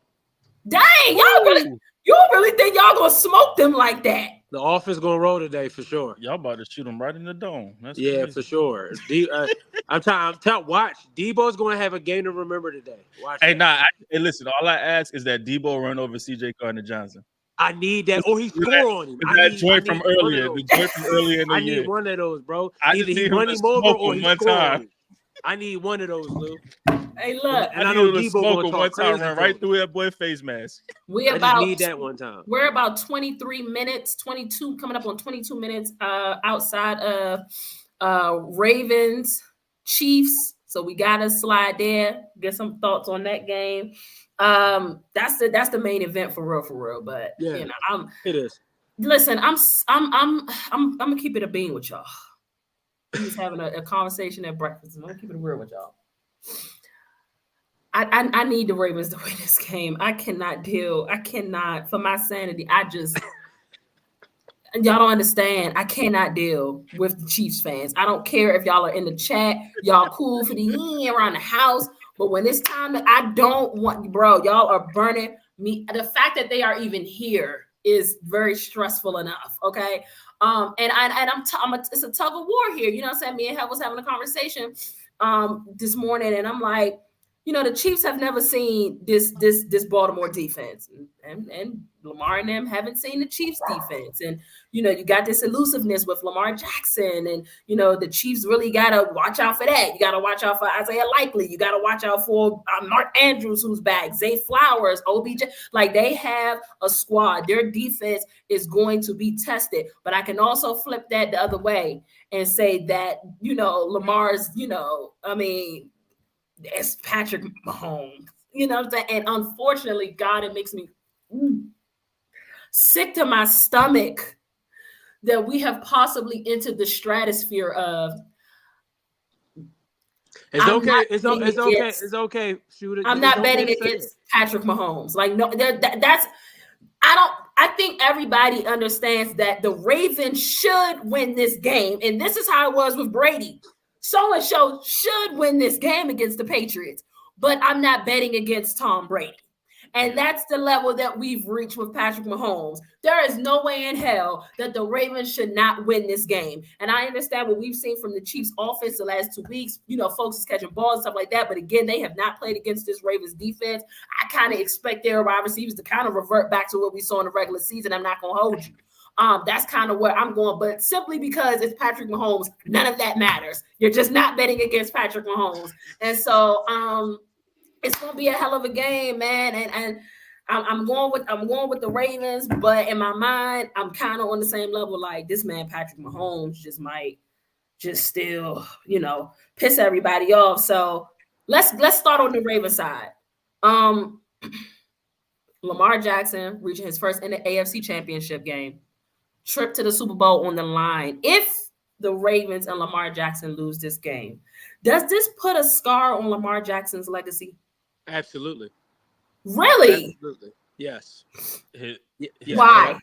Dang, you really think y'all gonna smoke them like that? The offense gonna roll today for sure. Y'all about to shoot them right in the dome. That's crazy. For sure. I'm telling. Watch, Debo's gonna have a game to remember today. Watch. Hey, listen. All I ask is that Debo run over C.J. Gardner-Johnson. I need that. He score on him. That joint from earlier. The joint from earlier in the year. I need one of those, bro. Either he run him over or he score on him. I need one of those, Lou. Hey, look. And I know Debo going to one time run right through that boy face mask. I just need that one time. We're about 23 minutes, 22, coming up on 22 minutes outside of Ravens, Chiefs. So we got to slide there, get some thoughts on that game. That's the main event for real. But yeah, you know, it is. Listen, I'm gonna keep it a bean with y'all. He was having a conversation at breakfast, and I'm gonna keep it real with y'all. I need the Ravens to win this game. I cannot for my sanity. Y'all don't understand. I cannot deal with the Chiefs fans. I don't care if y'all are in the chat. Y'all cool for the around the house. But when it's time, I don't want, bro, y'all are burning me. The fact that they are even here is very stressful enough. Okay. It's a tug of war here. You know what I'm saying? Me and Hel was having a conversation this morning, and I'm like, the Chiefs have never seen this Baltimore defense, and Lamar and them haven't seen the Chiefs defense, and you got this elusiveness with Lamar Jackson, and the Chiefs really gotta watch out for that. You gotta watch out for Isaiah Likely. You gotta watch out for Mark Andrews, who's back, Zay Flowers, OBJ. Like, they have a squad. Their defense is going to be tested, but I can also flip that the other way and say that Lamar's it's Patrick Mahomes, what I'm saying? And unfortunately, God, it makes me sick to my stomach that we have possibly entered the stratosphere of. It's okay. It's okay. Shoot it. I'm not betting against Patrick Mahomes. Like, no, I think everybody understands that the Ravens should win this game. And this is how it was with Brady. So-and-so should win this game against the Patriots, but I'm not betting against Tom Brady. And that's the level that we've reached with Patrick Mahomes. There is no way in hell that the Ravens should not win this game. And I understand what we've seen from the Chiefs offense the last 2 weeks. Folks is catching balls and stuff like that. But again, they have not played against this Ravens defense. I kind of expect their wide receivers to kind of revert back to what we saw in the regular season. I'm not going to hold you. That's kind of where I'm going, but simply because it's Patrick Mahomes, none of that matters. You're just not betting against Patrick Mahomes. And so it's going to be a hell of a game, man. And I'm going with the Ravens, but in my mind, I'm kind of on the same level. Like, this man, Patrick Mahomes, just might just still, piss everybody off. So let's start on the Ravens side. Lamar Jackson reaching his first in the AFC Championship game. Trip to the Super Bowl on the line. If the Ravens and Lamar Jackson lose this game, does this put a scar on Lamar Jackson's legacy? Absolutely. Really? Absolutely. Yes. Why?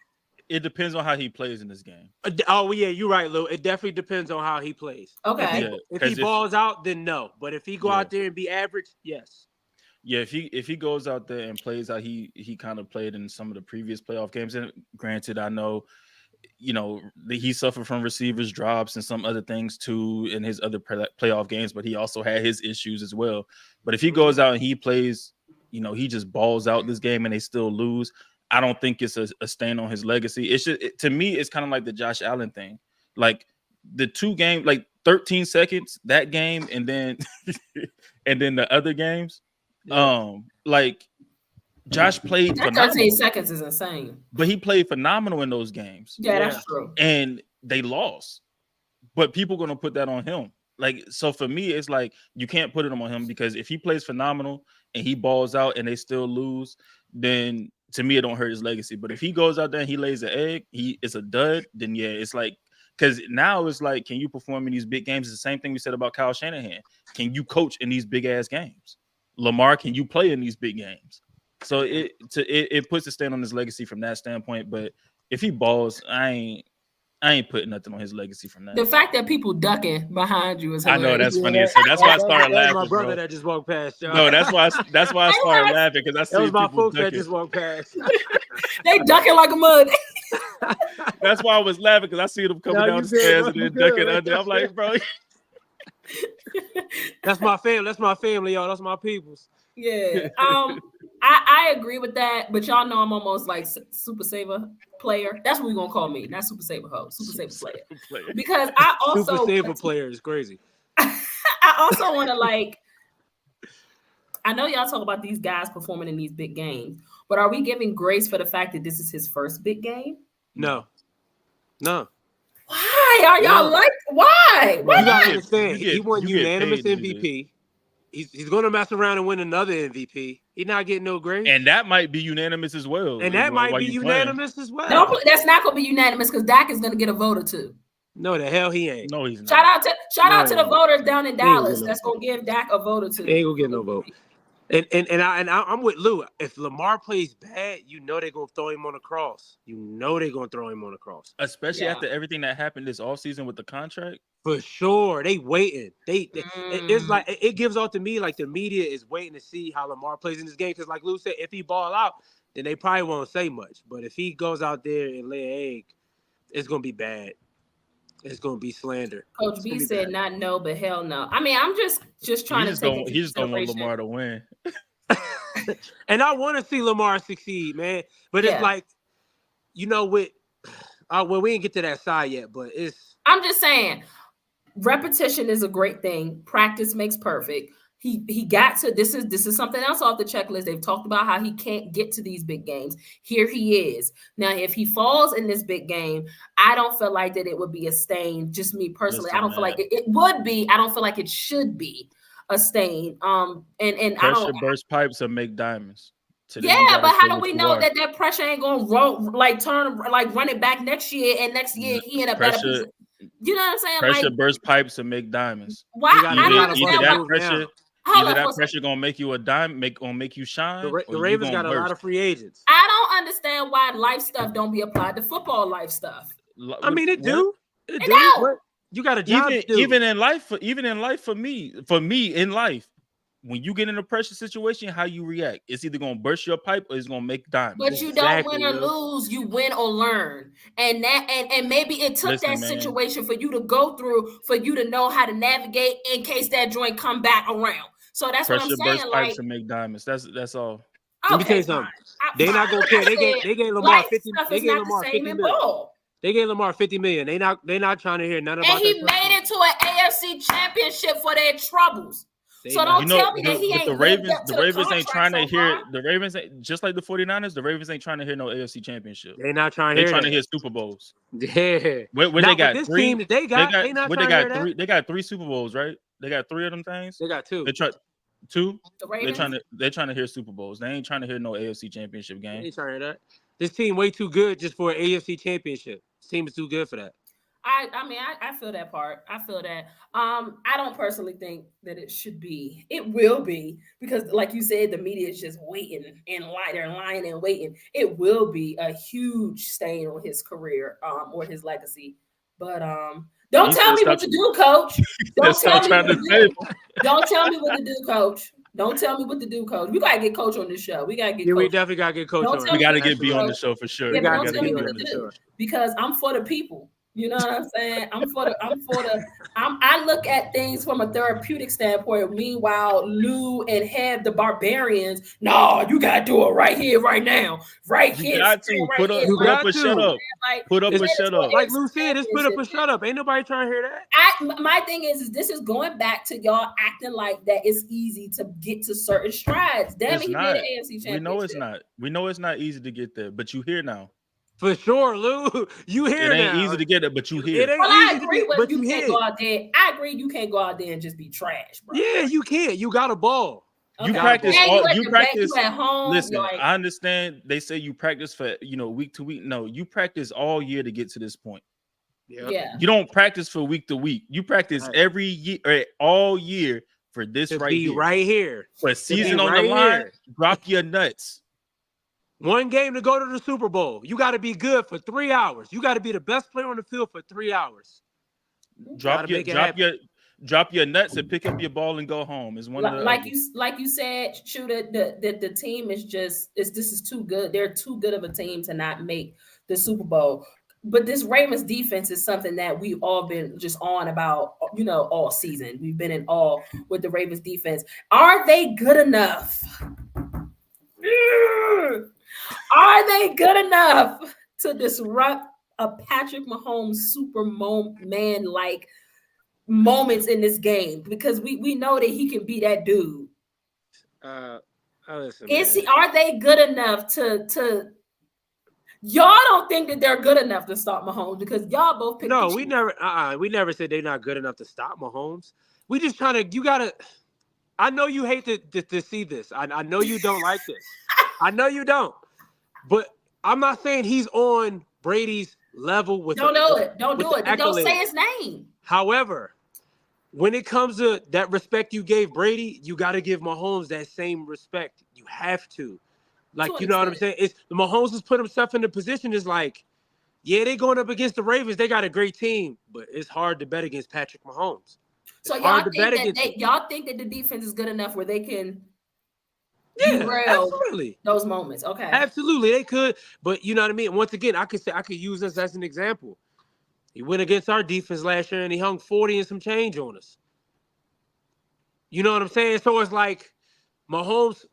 It depends on how he plays in this game. Oh, yeah, you're right, Lou. It definitely depends on how he plays. Okay. If he balls out, then no. But if he go out there and be average, yes. Yeah, if he goes out there and plays how he kind of played in some of the previous playoff games, and granted, I know he suffered from receivers drops and some other things too in his other playoff games, but he also had his issues as well. But if he goes out and he plays, he just balls out this game and they still lose, I don't think it's a stain on his legacy. To me, it's kind of like the Josh Allen thing. Like, the 2 games, like 13 seconds, that game, and then and then the other games. Like, Josh played that 13 seconds is insane. But he played phenomenal in those games. Yeah, that's true. And they lost. But people are going to put that on him. Like, so for me, it's like you can't put it on him, because if he plays phenomenal and he balls out and they still lose, then to me, it don't hurt his legacy. But if he goes out there and he lays an egg, it's a dud, then yeah, it's like, because now it's like, can you perform in these big games? It's the same thing we said about Kyle Shanahan. Can you coach in these big ass games? Lamar, can you play in these big games? So it puts a stain on his legacy from that standpoint. But if he balls, I ain't putting nothing on his legacy from that. The fact that people ducking behind you is hilarious. I know, that's funny. So that's why I started laughing. My brother that just walked past. Y'all. No, that's why I started laughing, because I see that was my folks ducking. that just walked past. They ducking like a mud. That's why I was laughing, because I see them coming down the stairs and then ducking under. I'm like, bro. That's my family. That's my family, y'all. That's my peoples. Yeah. I agree with that, but y'all know I'm almost like Super Saver player. That's what we're gonna call me, not Super Saver ho, Super Saver player. Because I also Super Saver player is crazy. I also want to, like, I know y'all talk about these guys performing in these big games, but are we giving grace for the fact that this is his first big game? No. Why are y'all like? Why? You gotta understand. He won unanimous MVP. He's going to mess around and win another MVP. He's not getting no grade. And that might be unanimous as well. And that might be unanimous as well. No, that's not going to be unanimous, because Dak is going to get a vote or two. No, the hell he ain't. No, he's not. Shout out to the voters down in Dallas that's going to give Dak a vote or two. He ain't going to get no vote. And I'm with Lou. If Lamar plays bad, they're going to throw him on the cross. They're going to throw him on the cross. Especially after everything that happened this offseason with the contract. For sure. They waiting. It's like, it gives off to me like the media is waiting to see how Lamar plays in this game. Because like Lou said, if he ball out, then they probably won't say much. But if he goes out there and lay an egg, it's going to be bad. It's gonna be slander. Coach B said not no, but hell no. I mean, I'm just trying to take into he just don't want consideration. Lamar to win. And I want to see Lamar succeed, man. But it's like, with well, we didn't get to that side yet, but I'm just saying, repetition is a great thing. Practice makes perfect. He got to this is something else off the checklist. They've talked about how he can't get to these big games. Here he is. Now, if he falls in this big game, I don't feel like that it would be a stain. Just me personally, I don't feel like it would be. I don't feel like it should be a stain. And I don't burst pipes and make diamonds. Yeah, but how do we know that pressure ain't gonna run it back next year, and next year he in a better position? You know what I'm saying? Pressure burst pipes and make diamonds. Why? I don't understand either that pressure gonna make you a diamond, gonna make you shine. The Ravens got a lot of free agents. I don't understand why life stuff don't be applied to football life stuff. I mean, it do. It do. You got a job to do. Even in life for me in life, when you get in a pressure situation, how you react? It's either gonna burst your pipe or it's gonna make diamonds. But you don't win or lose, you win or learn. And maybe it took that situation for you to go through, for you to know how to navigate in case that joint come back around. So that's what I'm saying. Burst pipes to make diamonds. That's all. Let me tell you something. They're not gonna care. They gave Lamar 50. They gave Lamar 50 million. They gave Lamar $50 million. They not trying to hear none about. And he made it to an AFC championship for their troubles. So don't tell me that he ain't. The Ravens ain't trying to hear. The Ravens ain't just like the 49ers. The Ravens ain't trying to hear no AFC championship. They're not trying to hear. They're trying to hear Super Bowls. Yeah. When they got this three, team that they got three. They got 3 Super Bowls, right? They got 3 of them things. They got 2. They try 2. The they're trying to hear Super Bowls. They ain't trying to hear no AFC championship game. They ain't trying to hear that. This team way too good just for an AFC championship. This team is too good for that. I feel that part. I feel that. I don't personally think that it should be. It will be, because like you said, the media is just waiting and they're lying and waiting. It will be a huge stain on his career, or his legacy. But don't tell me what to do, coach. Don't tell me what to do, coach. Don't tell me what to do, coach. We gotta get coach on this show. We definitely gotta get coach on. We gotta get B on the show for sure. Yeah, don't tell me what to do, because I'm for the people. You know what I'm saying? I look at things from a therapeutic standpoint. Meanwhile, Lou and Heb, the barbarians, no, you gotta do it right here, right now, right here. You got to put up or shut up. Put up or shut up. Like Lou said, it's put up or shut up. Ain't nobody trying to hear that. My thing is this is going back to y'all acting like that it's easy to get to certain strides. Damn it, he made an AFC championship. We know it's not. We know it's not easy to get there, but you here now. For sure, Lou. You here now. It ain't easy to get it, but you here. Well, I agree with you. Can't go out there. I agree you can't go out there and just be trash, bro. Yeah, you can't. You got a ball. Okay. You practice. You practice at home. Listen, I understand. They say you practice for week to week. No, you practice all year to get to this point. Yeah. You don't practice for week to week. You practice every year, all year for this to right be here. Right here. For a season on the line, drop your nuts. One game to go to the Super Bowl. You got to be good for 3 hours. You got to be the best player on the field for 3 hours. Drop your nuts and pick up your ball and go home. Is one of the like you said, Shooter. The team is just this is too good. They're too good of a team to not make the Super Bowl. But this Ravens defense is something that we've all been just on about, all season. We've been in awe with the Ravens defense. Are they good enough? Are they good enough to disrupt a Patrick Mahomes Superman like moments in this game? Because we know that he can be that dude. Listen, are they good enough to? Y'all don't think that they're good enough to stop Mahomes, because y'all both picked. No, we never said they're not good enough to stop Mahomes. We just trying to. You gotta. I know you hate to see this. I know you don't like this. I know you don't. But I'm not saying he's on Brady's level with. Don't do it. Don't say his name. However, when it comes to that respect you gave Brady, you got to give Mahomes that same respect. You have to. Like, you know what I'm saying? It's the Mahomes has put himself in the position. Is like, yeah, they going up against the Ravens. They got a great team, but it's hard to bet against Patrick Mahomes. So y'all think that the defense is good enough where they can. Yeah, absolutely. Those moments. Okay. Absolutely. They could, but you know what I mean? Once again, I could use this as an example. He went against our defense last year and he hung 40 and some change on us. You know what I'm saying? So it's like Mahomes,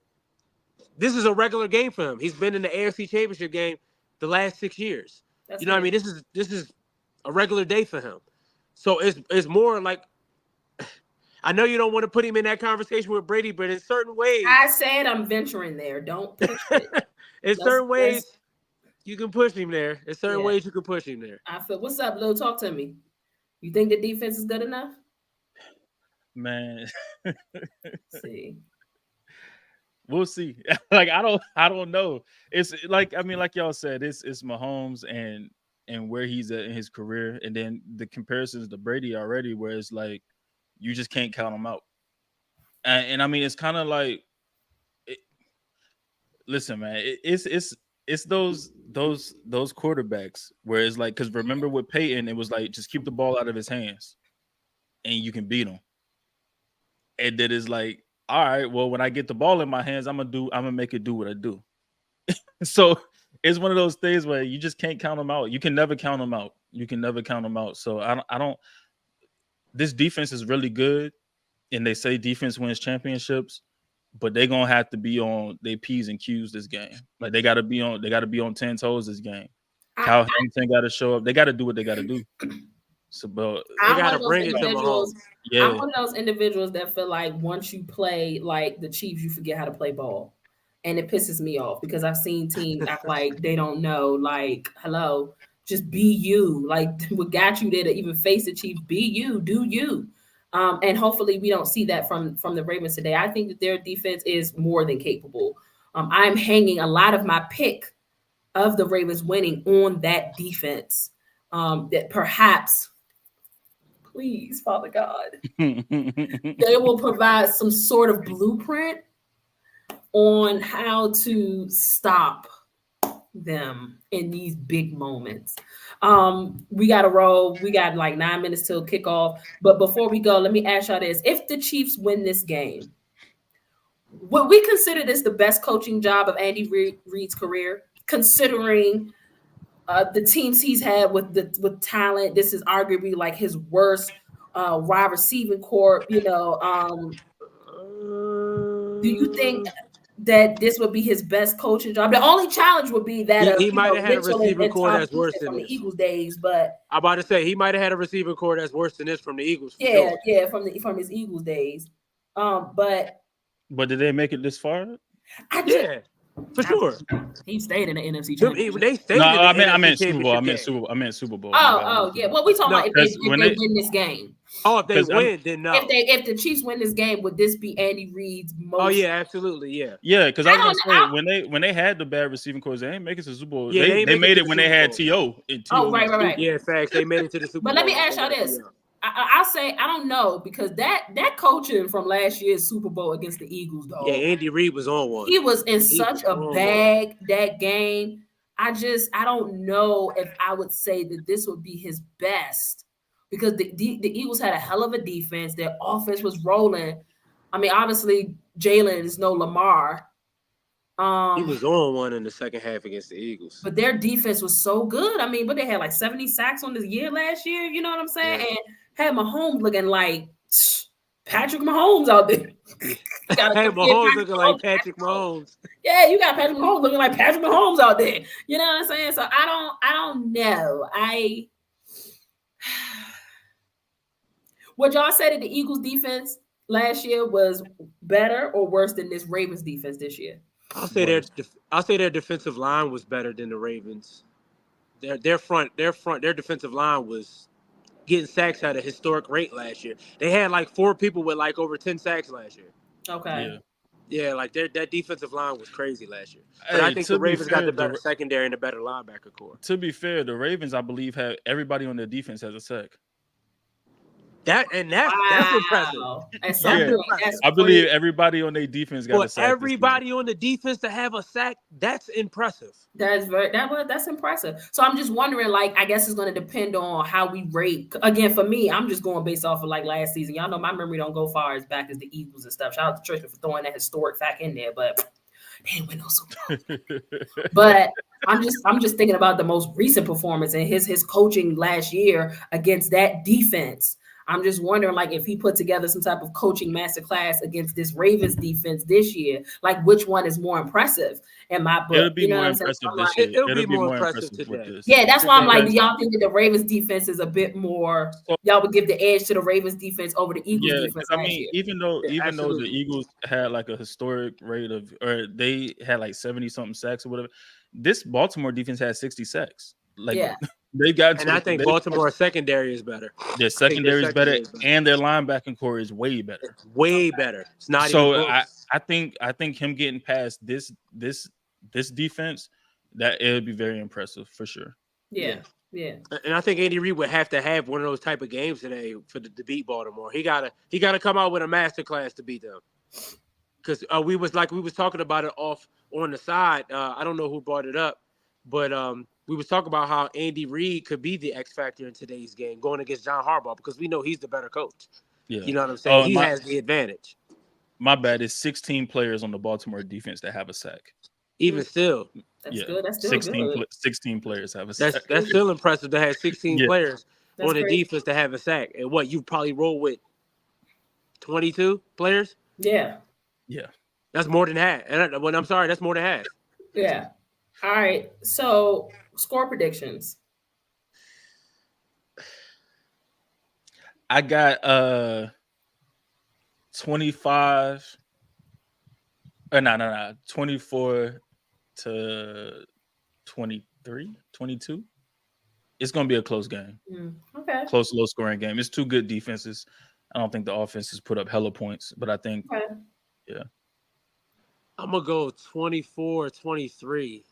this is a regular game for him. He's been in the AFC Championship game the last 6 years. You know what I mean? This is a regular day for him. So it's more like, I know you don't want to put him in that conversation with Brady, but in certain ways, I said I'm venturing there. Don't push it. in certain ways, you can push him there. In certain ways, you can push him there. I feel. What's up, Lil? Talk to me. You think the defense is good enough? Man, See, we'll see. Like I don't know. It's like, I mean, like y'all said, it's Mahomes and where he's at in his career, and then the comparisons to Brady already, where it's like you just can't count him out. And I mean, it's kind of like, listen, man, it's those quarterbacks where it's like, because remember with Peyton, it was like just keep the ball out of his hands, and you can beat him. And then it's like, all right, well, when I get the ball in my hands, I'm gonna make it do what I do. So it's one of those things where you just can't count them out. You can never count them out. So I don't. This defense is really good, and they say defense wins championships, but they're gonna have to be on their P's and Q's this game. Like they gotta be on 10 toes this game. Kyle Hamilton got to show up. They got to do what they got to do. So, but they got to bring it to Mahomes. Yeah. I'm one of those individuals that feel like once you play like the Chiefs, you forget how to play ball. And it pisses me off because I've seen teams act like they don't know, like, hello, just be you. Like, what got you there to even face the Chiefs? Be you, do you. And hopefully we don't see that from the Ravens today. I think that their defense is more than capable. I'm hanging a lot of my pick of the Ravens winning on that defense. That perhaps, please, Father God, they will provide some sort of blueprint on how to stop them in these big moments. We got to roll. We got like 9 minutes till kickoff. But before we go, let me ask y'all this. If the Chiefs win this game, would we consider this the best coaching job of Andy Reid's career, considering the teams he's had with talent? This is arguably like his worst wide receiving corps. You know, do you think that this would be his best coaching job? The only challenge would be that he might have had a receiving corps that's worse than from the Eagles days. But I'm about to say he might have had a receiving corps that's worse than this from the Eagles. Yeah, from his Eagles days. But did they make it this far? For sure. He stayed in the NFC Championship. They stayed. No, I meant Super Bowl. I meant Super Bowl. Oh, yeah. What we talking about if they win this game? Oh, if they win, then no. If the Chiefs win this game, would this be Andy Reid's most? Oh yeah, absolutely, yeah. Yeah, because I was gonna say when they had the bad receiving corps, they didn't make it to the Super Bowl. Yeah, they made it when they had T.O. Oh, right. Yeah, facts. They made it to the Super Bowl. But let me ask y'all this. I'll say I don't know, because that coaching from last year's Super Bowl against the Eagles, though. Yeah, Andy Reid was on one. He was in such a bag that game. I don't know if I would say that this would be his best, because the Eagles had a hell of a defense. Their offense was rolling. I mean, obviously Jalen is no Lamar. He was on one in the second half against the Eagles. But their defense was so good. I mean, but they had like 70 sacks on this year last year. You know what I'm saying? Yeah. And had Mahomes looking like Patrick Mahomes out there. Hey, Mahomes looking like Patrick Mahomes. Yeah, you got Patrick Mahomes looking like Patrick Mahomes out there. You know what I'm saying? So I don't know. Would y'all say that the Eagles defense last year was better or worse than this Ravens defense this year? I'll say their defensive line was better than the Ravens. Their defensive line was getting sacks at a historic rate last year. They had like 4 people with like over 10 sacks last year. Okay. Yeah, like that defensive line was crazy last year. But I think the Ravens got the better secondary and the better linebacker core. To be fair, the Ravens, I believe, have everybody on their defense has a sack. That's impressive. I believe everybody on their defense got a sack. Everybody on the defense to have a sack, that's impressive. That's impressive. So I'm just wondering, like, I guess it's going to depend on how we rate. Again, for me, I'm just going based off of like last season. Y'all know my memory don't go far as back as the Eagles and stuff. Shout out to Tristan for throwing that historic fact in there, but they didn't win no Super Bowl. But I'm just thinking about the most recent performance and his coaching last year against that defense. I'm just wondering, like, if he put together some type of coaching masterclass against this Ravens defense this year, like, which one is more impressive in my book? It'll be more impressive this year. It'll be more impressive with today. this. Yeah, that's why I'm like, do y'all think that the Ravens defense is a bit more? Y'all would give the edge to the Ravens defense over the Eagles defense. I mean, even though the Eagles had like a historic rate of, or they had like 70-something sacks or whatever, this Baltimore defense had 60 sacks. Like, they got, and I think Baltimore's secondary is better. Their secondary is better, and their linebacking core is way better. Way better. It's not so. Even close. I think him getting past this defense, that it would be very impressive for sure. Yeah. And I think Andy Reid would have to have one of those type of games today to beat Baltimore. He gotta come out with a masterclass to beat them. Because we was talking about it off on the side. I don't know who brought it up, but we was talking about how Andy Reid could be the X factor in today's game going against John Harbaugh, because we know he's the better coach. Yeah. You know what I'm saying? He has the advantage. My bad. It's 16 players on the Baltimore defense that have a sack. Even still. That's good. That's still 16 players have a sack. That's still impressive to have 16 players That's on the crazy. defense to have a sack. And what, you probably roll with 22 players? Yeah. That's more than half. And I'm sorry, that's more than half. Yeah. All right. So, score predictions. I got 25. 24 to 23, 22. It's going to be a close game. Okay. Close, low scoring game. It's two good defenses. I don't think the offenses put up hella points, but I think, I'm going to go 24-23.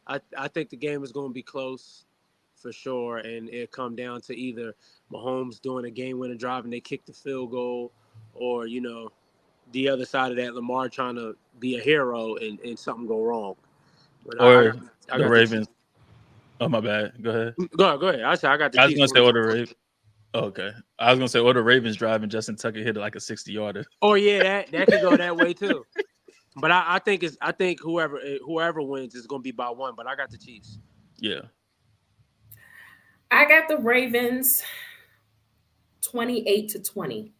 I think the game is going to be close for sure, and it come down to either Mahomes doing a game-winning drive and they kick the field goal, or, you know, the other side of that, Lamar trying to be a hero and something go wrong. But or the Ravens. Oh, my bad. Go ahead. Go ahead. I got the I was going to say, or the Ravens. Oh, okay. I was going to say, or the Ravens drive and Justin Tucker hit like a 60-yarder. Oh, yeah, that could go that way too. But I think whoever wins is going to be by one. But I got the Chiefs. Yeah. I got the Ravens 28-20.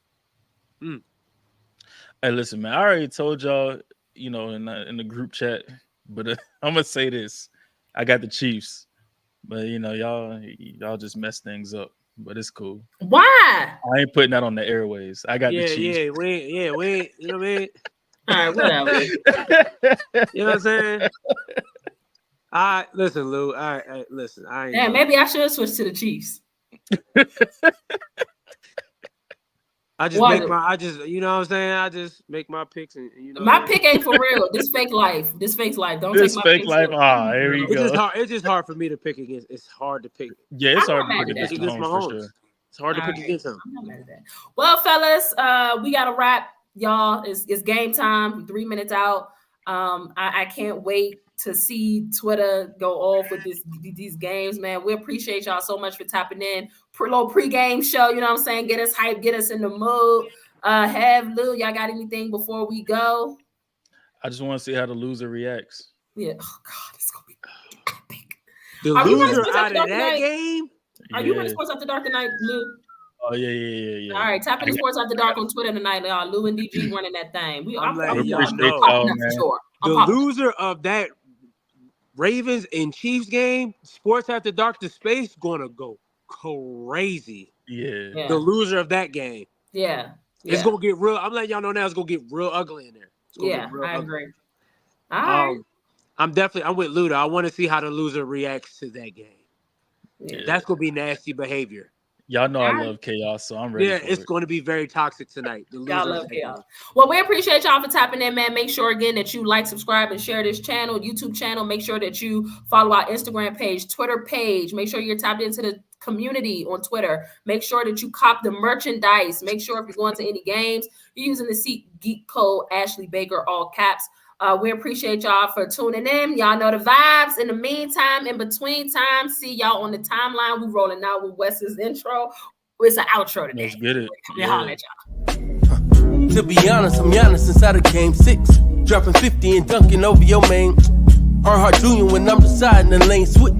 Hey, listen, man. I already told y'all, you know, in the group chat, but I'm gonna say this: I got the Chiefs, but you know, y'all just mess things up. But it's cool. Why? I ain't putting that on the airways. I got the Chiefs. Yeah, we ain't, you know what I mean? All right, whatever. You know what I'm saying? Listen, Lou. Listen. Yeah, maybe I should switch to the Chiefs. you know what I'm saying? I just make my picks, and you know. My pick ain't for real. This fake life. Don't this take my fake life. Here we go. It's just hard for me to pick against. It's hard to pick. Yeah, it's hard I'm to pick against Mahomes for sure. It's hard to pick against him. I'm not mad at that. Well, fellas, we got to wrap, y'all. It's game time. 3 minutes out. I can't wait to see Twitter go off with these games, man. We appreciate y'all so much for tapping in. Little pregame show, you know what I'm saying? Get us hyped, get us in the mood. Lou, y'all got anything before we go? I just want to see how the loser reacts. Yeah. Oh God, it's gonna be epic. The loser out of that game. Are you running Sports After Dark tonight, Lou? Oh yeah. All right, tap into Sports After Dark on Twitter tonight, y'all. Lou and DG running that thing. I'm letting y'all appreciate know. y'all, man. Sure. The loser of that Ravens and Chiefs game, Sports After Dark to Space, gonna go crazy. Yeah. The loser of that game. Yeah. It's gonna get real. I'm letting y'all know now. It's gonna get real ugly in there. Yeah, I agree. All right. I'm with Luda. I want to see how the loser reacts to that game. Yeah. That's gonna be nasty behavior. Y'all know I love chaos, so I'm ready. Yeah, it's going to be very toxic tonight. Y'all love chaos. Well, we appreciate y'all for tapping in, man. Make sure again that you like, subscribe, and share this channel, YouTube channel. Make sure that you follow our Instagram page, Twitter page. Make sure you're tapped into the community on Twitter. Make sure that you cop the merchandise. Make sure if you're going to any games, you're using the SeatGeek code Ashley Baker, all caps. We appreciate y'all for tuning in. Y'all know the vibes. In the meantime, in between time, see y'all on the timeline. We rolling out with Wes's intro. It's an outro today. Let's get it. Holla at y'all. To be honest, I'm Giannis inside of game 6. Dropping 50 and dunking over your main. Earnhardt Jr. when I'm deciding the lane switch.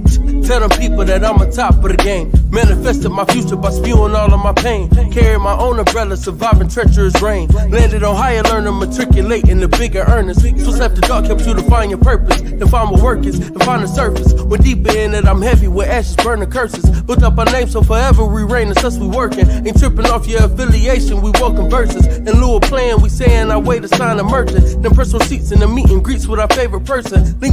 Tell them people that I'm on top of the game. Manifested my future by spewing all of my pain. Carry my own umbrella, surviving treacherous rain. Landed on higher learner, matriculate in the bigger earnest. Switch after dark helps you to find your purpose. And find what work is, and find the surface. When deeper in it, I'm heavy with ashes, burning curses. Built up our name so forever we reign, it's us we working. Ain't tripping off your affiliation, we welcome verses. In lieu of playing, we saying our way to sign a merchant. Then press receipts in the meet and greets with our favorite person.